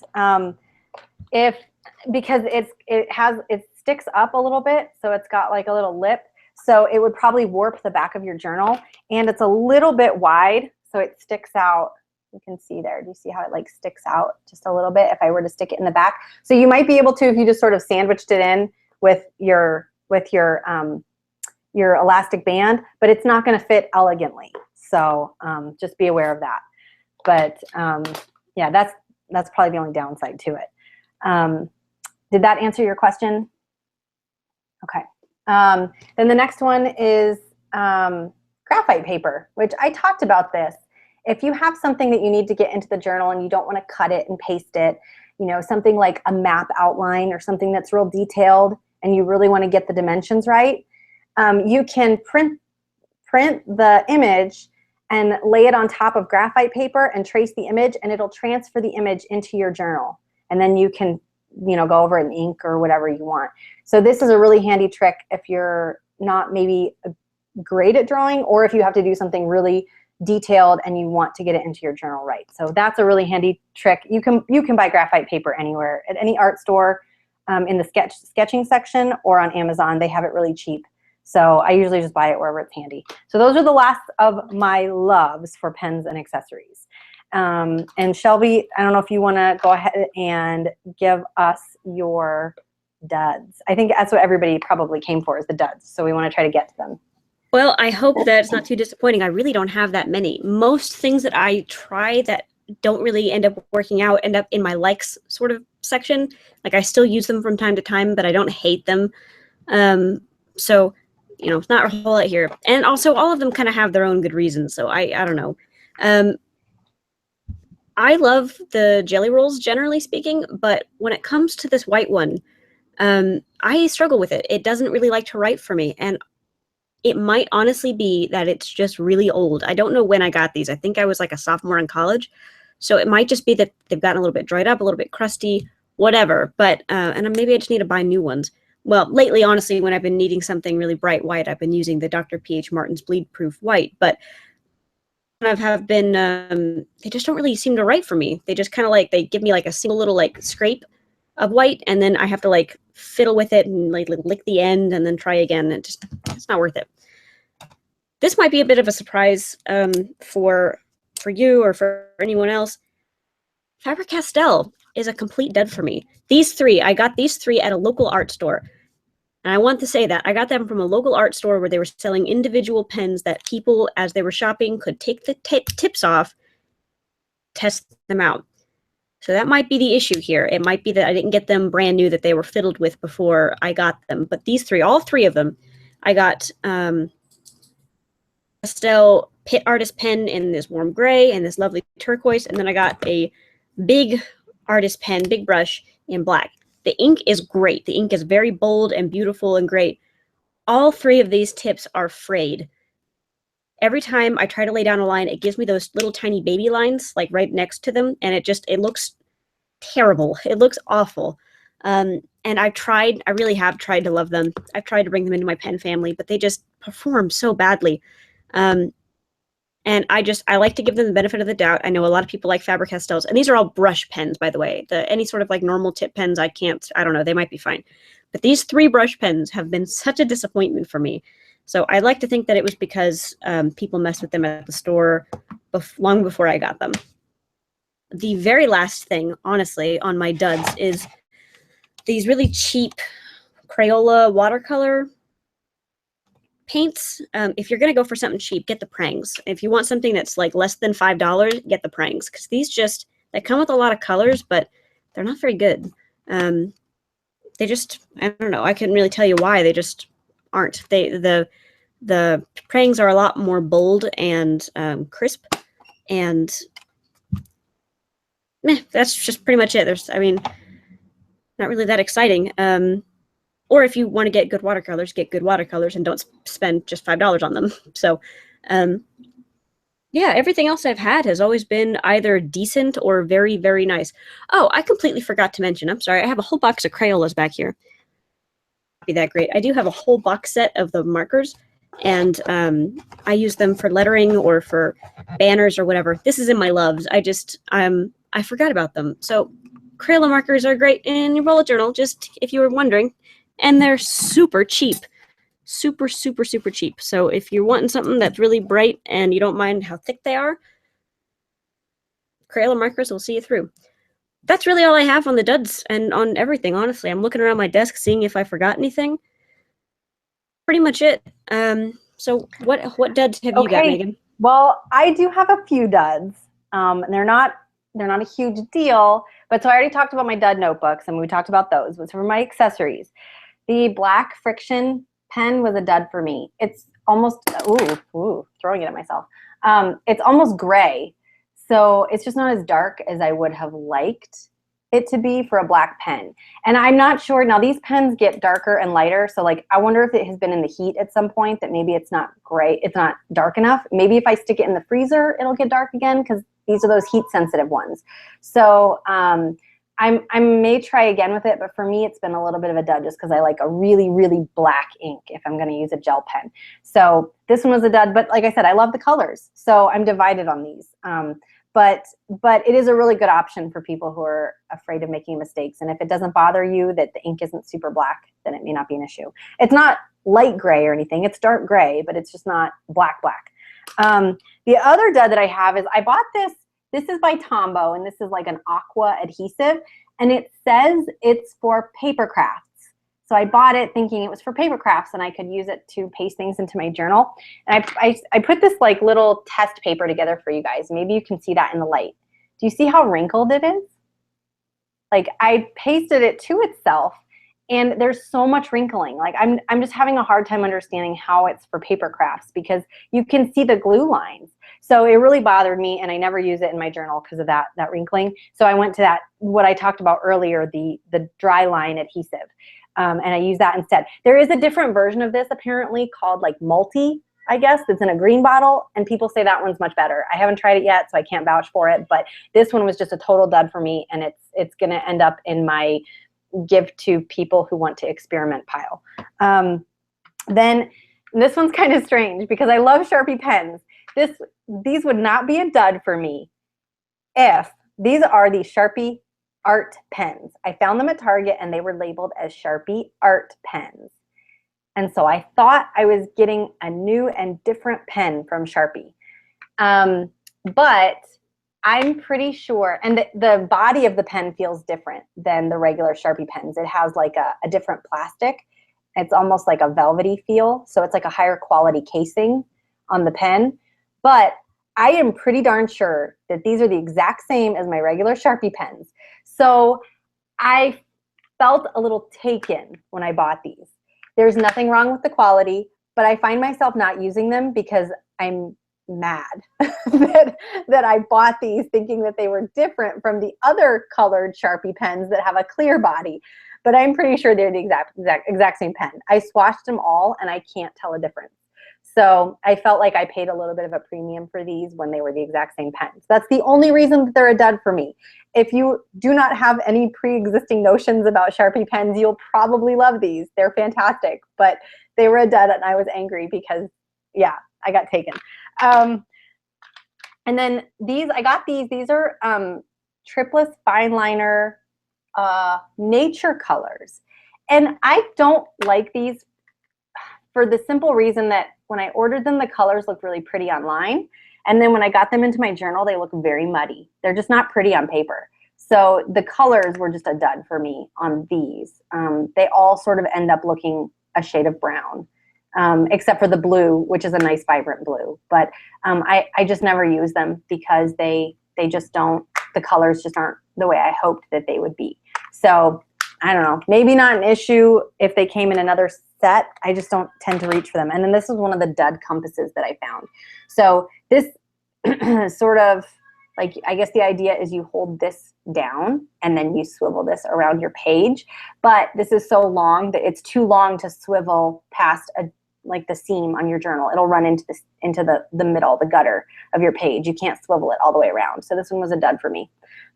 S2: Because it sticks up a little bit, so it's got like a little lip, so it would probably warp the back of your journal, and it's a little bit wide, so it sticks out. You can see there. Do you see how it like sticks out just a little bit if I were to stick it in the back? So you might be able to, if you just sort of sandwiched it in with your elastic band, but it's not going to fit elegantly. So just be aware of that. But yeah, that's probably the only downside to it. Did that answer your question? Okay. Then the next one is graphite paper, which I talked about this. If you have something that you need to get into the journal and you don't want to cut it and paste it, something like a map outline or something that's real detailed, and you really want to get the dimensions right, you can print the image and lay it on top of graphite paper and trace the image, and it'll transfer the image into your journal. And then you can, go over it in ink or whatever you want. So this is a really handy trick if you're not maybe great at drawing, or if you have to do something really detailed and you want to get it into your journal right. So that's a really handy trick. You can buy graphite paper anywhere, at any art store, in the sketching section, or on Amazon. They have it really cheap. So I usually just buy it wherever it's handy. So those are the last of my loves for pens and accessories. And Shelby, I don't know if you want to go ahead and give us your duds. I think that's what everybody probably came for, is the duds. So we want to try to get to them.
S1: Well, I hope that it's not too disappointing. I really don't have that many. Most things that I try that don't really end up working out end up in my likes sort of section. Like I still use them from time to time, but I don't hate them. So it's not a whole lot here. And also all of them kind of have their own good reasons. So I don't know. I love the jelly rolls, generally speaking, but when it comes to this white one, I struggle with it. It doesn't really like to write for me. And it might honestly be that it's just really old. I don't know when I got these. I think I was like a sophomore in college. So it might just be that they've gotten a little bit dried up, a little bit crusty, whatever. But, and maybe I just need to buy new ones. Well, lately, honestly, when I've been needing something really bright white, I've been using the Dr. P.H. Martin's Bleed Proof White. But have been, they just don't really seem to write for me. They just kind of like, they give me like a single little like scrape of white, and then I have to like fiddle with it and like lick the end and then try again. It's not worth it. This might be a bit of a surprise for you or for anyone else. Faber-Castell is a complete dud for me. I got these three at a local art store. And I want to say that I got them from a local art store where they were selling individual pens that people, as they were shopping, could take the tips off, test them out. So that might be the issue here. It might be that I didn't get them brand new, that they were fiddled with before I got them. But these three, all three of them, I got Pastel Pit Artist pen in this warm gray and this lovely turquoise. And then I got a big artist pen, big brush in black. The ink is great. The ink is very bold and beautiful and great. All three of these tips are frayed. Every time I try to lay down a line, it gives me those little tiny baby lines like right next to them, and it looks terrible. It looks awful. And I really have tried to love them. I've tried to bring them into my pen family, but they just perform so badly. And And I like to give them the benefit of the doubt. I know a lot of people like Faber-Castells, and these are all brush pens, by the way. Any sort of like normal tip pens, I don't know, they might be fine. But these 3 brush pens have been such a disappointment for me. So I like to think that it was because people messed with them at the store long before I got them. The very last thing, honestly, on my duds is these really cheap Crayola watercolor paints. If you're going to go for something cheap, get the Prangs. If you want something that's like less than $5, get the Prangs, because these they come with a lot of colors, but they're not very good. They just, I don't know, I couldn't really tell you why. They just aren't. The Prangs are a lot more bold and crisp, and that's just pretty much it. Not really that exciting. Or if you want to get good watercolors and don't spend just $5 on them. So, yeah, everything else I've had has always been either decent or very, very nice. Oh, I completely forgot to mention, I'm sorry, I have a whole box of Crayolas back here. Not be that great. I do have a whole box set of the markers, and I use them for lettering or for banners or whatever. This is in my loves. I forgot about them. So Crayola markers are great in your bullet journal, just if you were wondering. And they're super cheap. Super, super, super cheap. So if you're wanting something that's really bright and you don't mind how thick they are, Crayola markers will see you through. That's really all I have on the duds and on everything, honestly. I'm looking around my desk seeing if I forgot anything. Pretty much it. So what duds have you got, Megan?
S2: Well, I do have a few duds. They're not a huge deal, but so I already talked about my dud notebooks, and we talked about those. But for my accessories, the black friction pen was a dud for me. It's almost, throwing it at myself. It's almost gray. So it's just not as dark as I would have liked it to be for a black pen. And I'm not sure, now these pens get darker and lighter. So like, I wonder if it has been in the heat at some point that maybe it's not gray, it's not dark enough. Maybe if I stick it in the freezer, it'll get dark again, because these are those heat sensitive ones. So I may try again with it, but for me, it's been a little bit of a dud just because I like a really, really black ink if I'm going to use a gel pen. So this one was a dud, but like I said, I love the colors. So I'm divided on these. But it is a really good option for people who are afraid of making mistakes. And if it doesn't bother you that the ink isn't super black, then it may not be an issue. It's not light gray or anything. It's dark gray, but it's just not black. The other dud that I have is I bought this. This is by Tombow, and this is like an aqua adhesive, and it says it's for paper crafts. So I bought it thinking it was for paper crafts and I could use it to paste things into my journal. And I put this like little test paper together for you guys. Maybe you can see that in the light. Do you see how wrinkled it is? Like I pasted it to itself and there's so much wrinkling. Like I'm just having a hard time understanding how it's for paper crafts because you can see the glue lines. So it really bothered me and I never use it in my journal because of that wrinkling. So I went to that, what I talked about earlier, the dry line adhesive. And I use that instead. There is a different version of this apparently called like multi, I guess, that's in a green bottle, and people say that one's much better. I haven't tried it yet, so I can't vouch for it, but this one was just a total dud for me, and it's gonna end up in my give to people who want to experiment pile. Then this one's kind of strange because I love Sharpie pens. These would not be a dud for me if these are the Sharpie art pens. I found them at Target and they were labeled as Sharpie art pens. And so I thought I was getting a new and different pen from Sharpie. But I'm pretty sure, and the body of the pen feels different than the regular Sharpie pens. It has like a different plastic. It's almost like a velvety feel. So it's like a higher quality casing on the pen. But I am pretty darn sure that these are the exact same as my regular Sharpie pens. So I felt a little taken when I bought these. There's nothing wrong with the quality, but I find myself not using them because I'm mad that I bought these thinking that they were different from the other colored Sharpie pens that have a clear body. But I'm pretty sure they're the exact same pen. I swatched them all and I can't tell a difference. So I felt like I paid a little bit of a premium for these when they were the exact same pens. That's the only reason that they're a dud for me. If you do not have any pre-existing notions about Sharpie pens, you'll probably love these. They're fantastic, but they were a dud and I was angry because, yeah, I got taken. And then I got these are Tripless Fine Liner Nature Colors. And I don't like these for the simple reason that when I ordered them, the colors looked really pretty online. And then when I got them into my journal, they look very muddy. They're just not pretty on paper. So the colors were just a dud for me on these. They all sort of end up looking a shade of brown, except for the blue, which is a nice vibrant blue. But I just never use them because they just don't, the colors just aren't the way I hoped that they would be. So I don't know, maybe not an issue if they came in another set. I just don't tend to reach for them. And then this is one of the dud compasses that I found. So this sort of, like, I guess the idea is you hold this down and then you swivel this around your page. But this is so long that it's too long to swivel past like the seam on your journal. It'll run into the middle, the gutter of your page. You can't swivel it all the way around. So this one was a dud for me.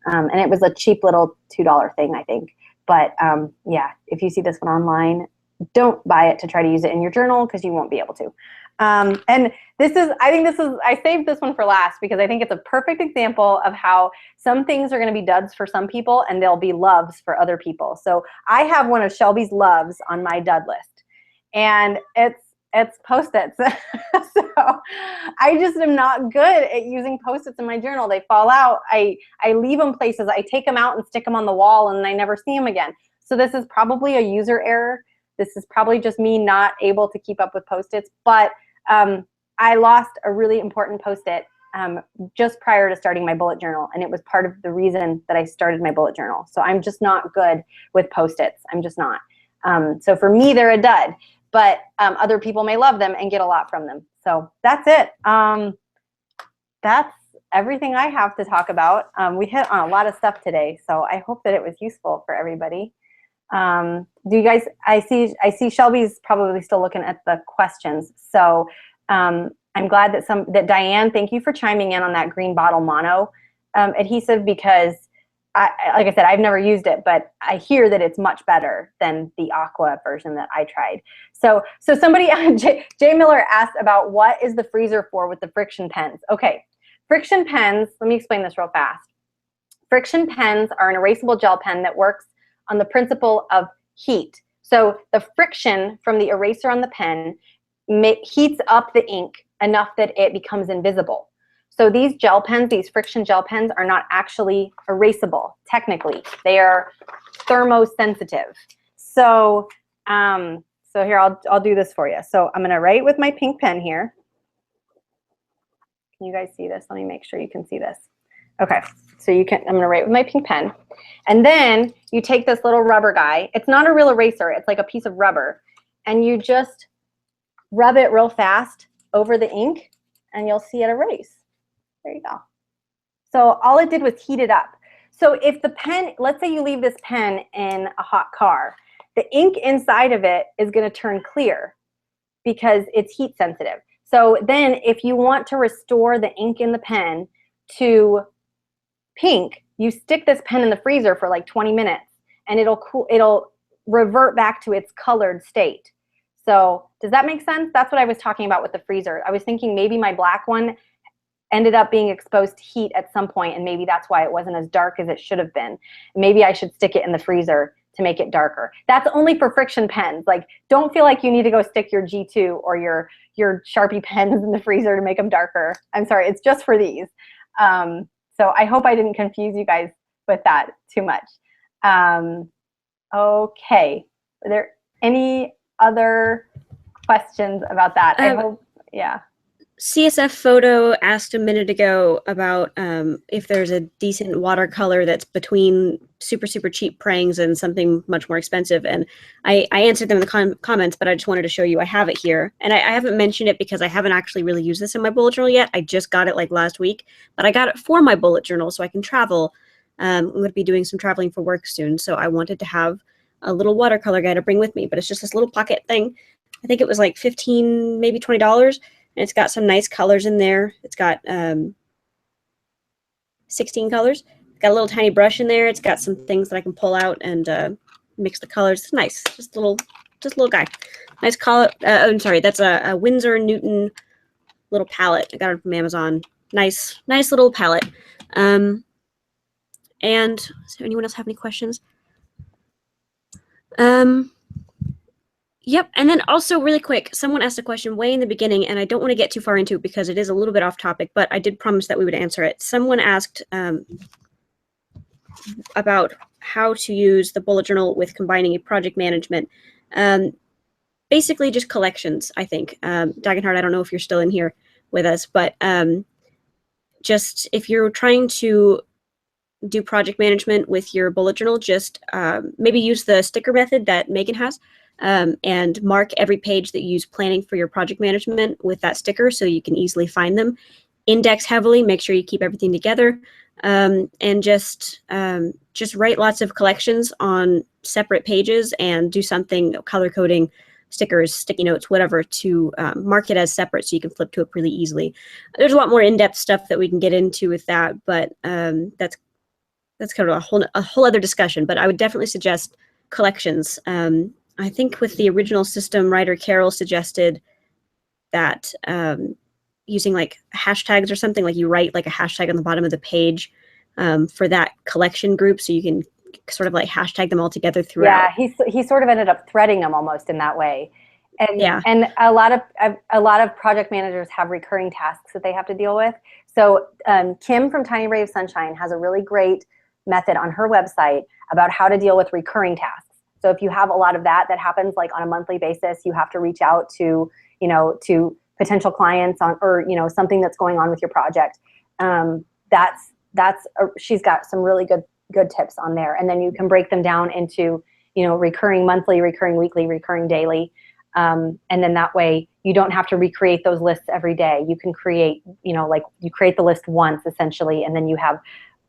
S2: And it was a cheap little $2 thing, I think. But yeah, if you see this one online, don't buy it to try to use it in your journal because you won't be able to. And I saved this one for last because I think it's a perfect example of how some things are going to be duds for some people and they'll be loves for other people. So I have one of Shelby's loves on my dud list, and it's Post-its. So I just am not good at using Post-its in my journal. They fall out. I leave them places. I take them out and stick them on the wall and I never see them again. So this is probably a user error. This is probably just me not able to keep up with Post-its, but I lost a really important Post-it just prior to starting my bullet journal, and it was part of the reason that I started my bullet journal. So I'm just not good with Post-its. I'm just not. So for me, they're a dud, but other people may love them and get a lot from them. So that's it. That's everything I have to talk about. We hit on a lot of stuff today, so I hope that it was useful for everybody. Do you guys, I see Shelby's probably still looking at the questions. So I'm glad that Diane, thank you for chiming in on that green bottle mono adhesive, because like I said, I've never used it, but I hear that it's much better than the aqua version that I tried. So somebody, Jay Miller asked about what is the freezer for with the friction pens. Okay, friction pens, let me explain this real fast. Friction pens are an erasable gel pen that works on the principle of heat. So the friction from the eraser on the pen heats up the ink enough that it becomes invisible. So these gel pens, these friction gel pens, are not actually erasable, technically. They are thermosensitive. So, so here, I'll do this for you. So I'm gonna write with my pink pen here. Can you guys see this? Let me make sure you can see this. Okay, so I'm gonna write with my pink pen. And then you take this little rubber guy. It's not a real eraser, it's like a piece of rubber. And you just rub it real fast over the ink and you'll see it erase. There you go. So all it did was heat it up. So if the pen, let's say you leave this pen in a hot car, the ink inside of it is gonna turn clear because it's heat sensitive. So then if you want to restore the ink in the pen to pink, you stick this pen in the freezer for like 20 minutes and it'll revert back to its colored state. So does that make sense? That's what I was talking about with the freezer. I was thinking maybe my black one ended up being exposed to heat at some point, and maybe that's why it wasn't as dark as it should have been. Maybe I should stick it in the freezer to make it darker. That's only for friction pens. Like, don't feel like you need to go stick your G2 or your Sharpie pens in the freezer to make them darker. I'm sorry, it's just for these. So I hope I didn't confuse you guys with that too much. Okay, are there any other questions about that? I hope, yeah.
S1: CSF Photo asked a minute ago about if there's a decent watercolor that's between super, super cheap prangs and something much more expensive. And I answered them in the comments, but I just wanted to show you I have it here. And I haven't mentioned it because I haven't actually really used this in my bullet journal yet. I just got it like last week, but I got it for my bullet journal so I can travel. I'm going to be doing some traveling for work soon. So I wanted to have a little watercolor guy to bring with me, but it's just this little pocket thing. I think it was like $15, maybe $20. And it's got some nice colors in there. It's got 16 colors. It's got a little tiny brush in there. It's got some things that I can pull out and mix the colors. It's nice. Just a little guy. Nice color. I'm sorry. That's a Winsor & Newton little palette. I got it from Amazon. nice little palette. And does anyone else have any questions? Yep. And then also really quick, someone asked a question way in the beginning, and I don't want to get too far into it because it is a little bit off topic, but I did promise that we would answer it. Someone asked about how to use the bullet journal with combining a project management. Basically just collections, I think. Dagenhard, I don't know if you're still in here with us, but just if you're trying to do project management with your bullet journal, just maybe use the sticker method that Megan has, and mark every page that you use planning for your project management with that sticker so you can easily find them. Index heavily, make sure you keep everything together, and just write lots of collections on separate pages and do something, color coding, stickers, sticky notes, whatever, to mark it as separate so you can flip to it really easily. There's a lot more in-depth stuff that we can get into with that, but that's kind of a whole other discussion. But I would definitely suggest collections. I think with the original system, writer Carol suggested that using like hashtags or something, like you write like a hashtag on the bottom of the page for that collection group, so you can sort of like hashtag them all together throughout.
S2: Yeah, he sort of ended up threading them almost in that way. And
S1: yeah,
S2: and a lot of project managers have recurring tasks that they have to deal with. So Kim from Tiny Ray of Sunshine has a really great method on her website about how to deal with recurring tasks. So if you have a lot of that happens like on a monthly basis, you have to reach out to, to potential clients or something that's going on with your project. She's got some really good tips on there. And then you can break them down into, recurring monthly, recurring weekly, recurring daily. And then that way you don't have to recreate those lists every day. You can create, like you create the list once essentially, and then you have,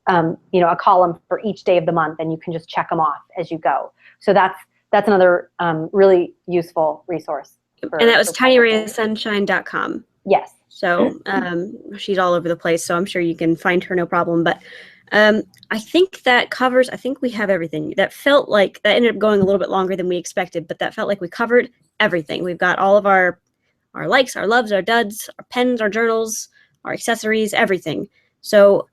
S2: a column for each day of the month, and you can just check them off as you go. So that's another really useful resource.
S1: And that was tinyraysunshine.com.
S2: Yes.
S1: So she's all over the place, so I'm sure you can find her no problem. But I think that covers, I think we have everything. That felt like, that ended up going a little bit longer than we expected, but that felt like we covered everything. We've got all of our likes, our loves, our duds, our pens, our journals, our accessories, everything. So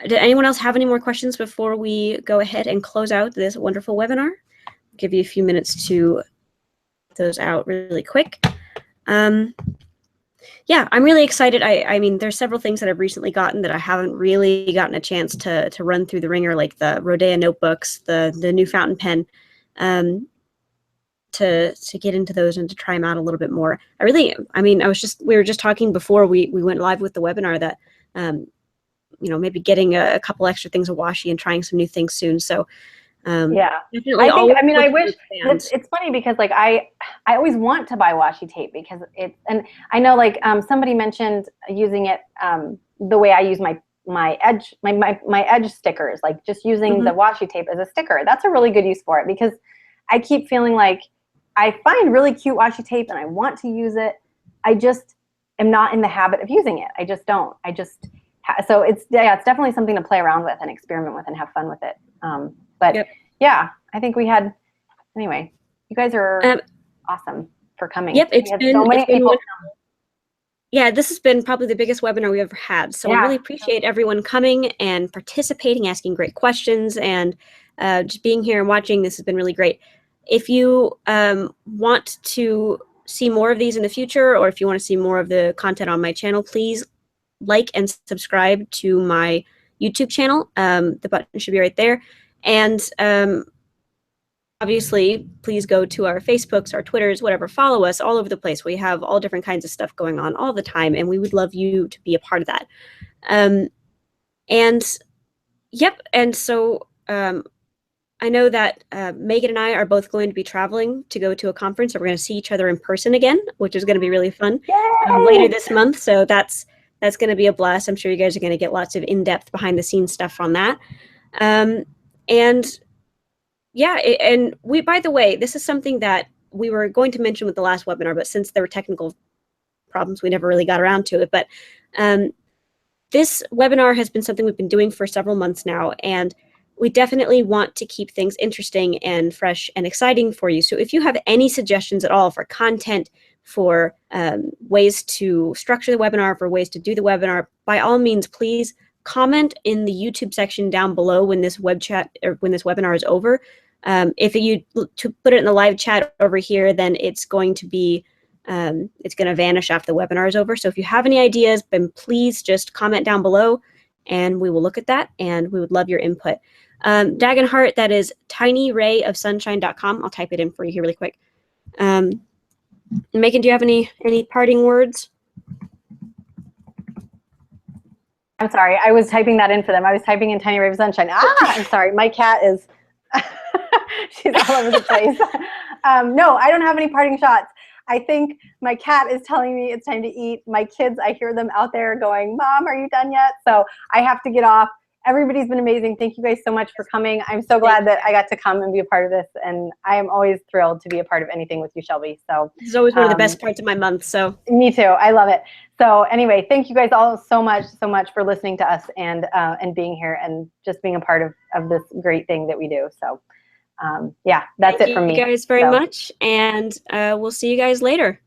S1: did anyone else have any more questions before we go ahead and close out this wonderful webinar? I'll give you a few minutes to those out really quick. Yeah, I'm really excited. I mean, there's several things that I've recently gotten that I haven't really gotten a chance to run through the ringer, like the Rodea notebooks, the new fountain pen, to get into those and to try them out a little bit more. We were just talking before we went live with the webinar that, maybe getting a couple extra things of washi and trying some new things soon. So
S2: yeah, I wish it's funny because like I always want to buy washi tape because and I know like somebody mentioned using it the way I use my edge stickers, like just using the washi tape as a sticker. That's a really good use for it because I keep feeling like I find really cute washi tape and I want to use it. I just am not in the habit of using it. I just don't. So it's definitely something to play around with and experiment with and have fun with it. But yep. Yeah, I think we had, anyway, you guys are awesome for coming.
S1: Yep,
S2: it's been so many people.
S1: Yeah, this has been probably the biggest webinar we've ever had. So I really appreciate everyone coming and participating, asking great questions, and just being here and watching. This has been really great. If you want to see more of these in the future, or if you want to see more of the content on my channel, please like and subscribe to my YouTube channel. The button should be right there. And obviously, please go to our Facebooks, our Twitters, whatever. Follow us all over the place. We have all different kinds of stuff going on all the time, and we would love you to be a part of that. And so I know that Megan and I are both going to be traveling to go to a conference, so we're going to see each other in person again, which is going to be really fun later this month. So that's going to be a blast. I'm sure you guys are going to get lots of in-depth behind-the-scenes stuff on that. And we, by the way, this is something that we were going to mention with the last webinar, but since there were technical problems, we never really got around to it. But this webinar has been something we've been doing for several months now, and we definitely want to keep things interesting and fresh and exciting for you. So if you have any suggestions at all for content, for ways to structure the webinar, for ways to do the webinar, by all means, please comment in the YouTube section down below when this web chat or when this webinar is over. If you to put it in the live chat over here, then it's going to be it's going to vanish after the webinar is over. So if you have any ideas, then please just comment down below and we will look at that and we would love your input. Dagenhart, that is tinyrayofsunshine.com. I'll type it in for you here really quick. Megan, do you have any parting words?
S2: I'm sorry, I was typing that in for them. I was typing in Tiny Ray of Sunshine. I'm sorry, my cat is, she's all over the place. No, I don't have any parting shots. I think my cat is telling me it's time to eat. My kids, I hear them out there going, Mom, are you done yet? So I have to get off. Everybody's been amazing. Thank you guys so much for coming. I'm so glad that I got to come and be a part of this. And I am always thrilled to be a part of anything with you, Shelby. So
S1: this is always one of the best parts of my month. So
S2: me too. I love it. So anyway, thank you guys all so much for listening to us and being here and just being a part of this great thing that we do. So yeah, that's it from me.
S1: Thank you guys very much. And we'll see you guys later.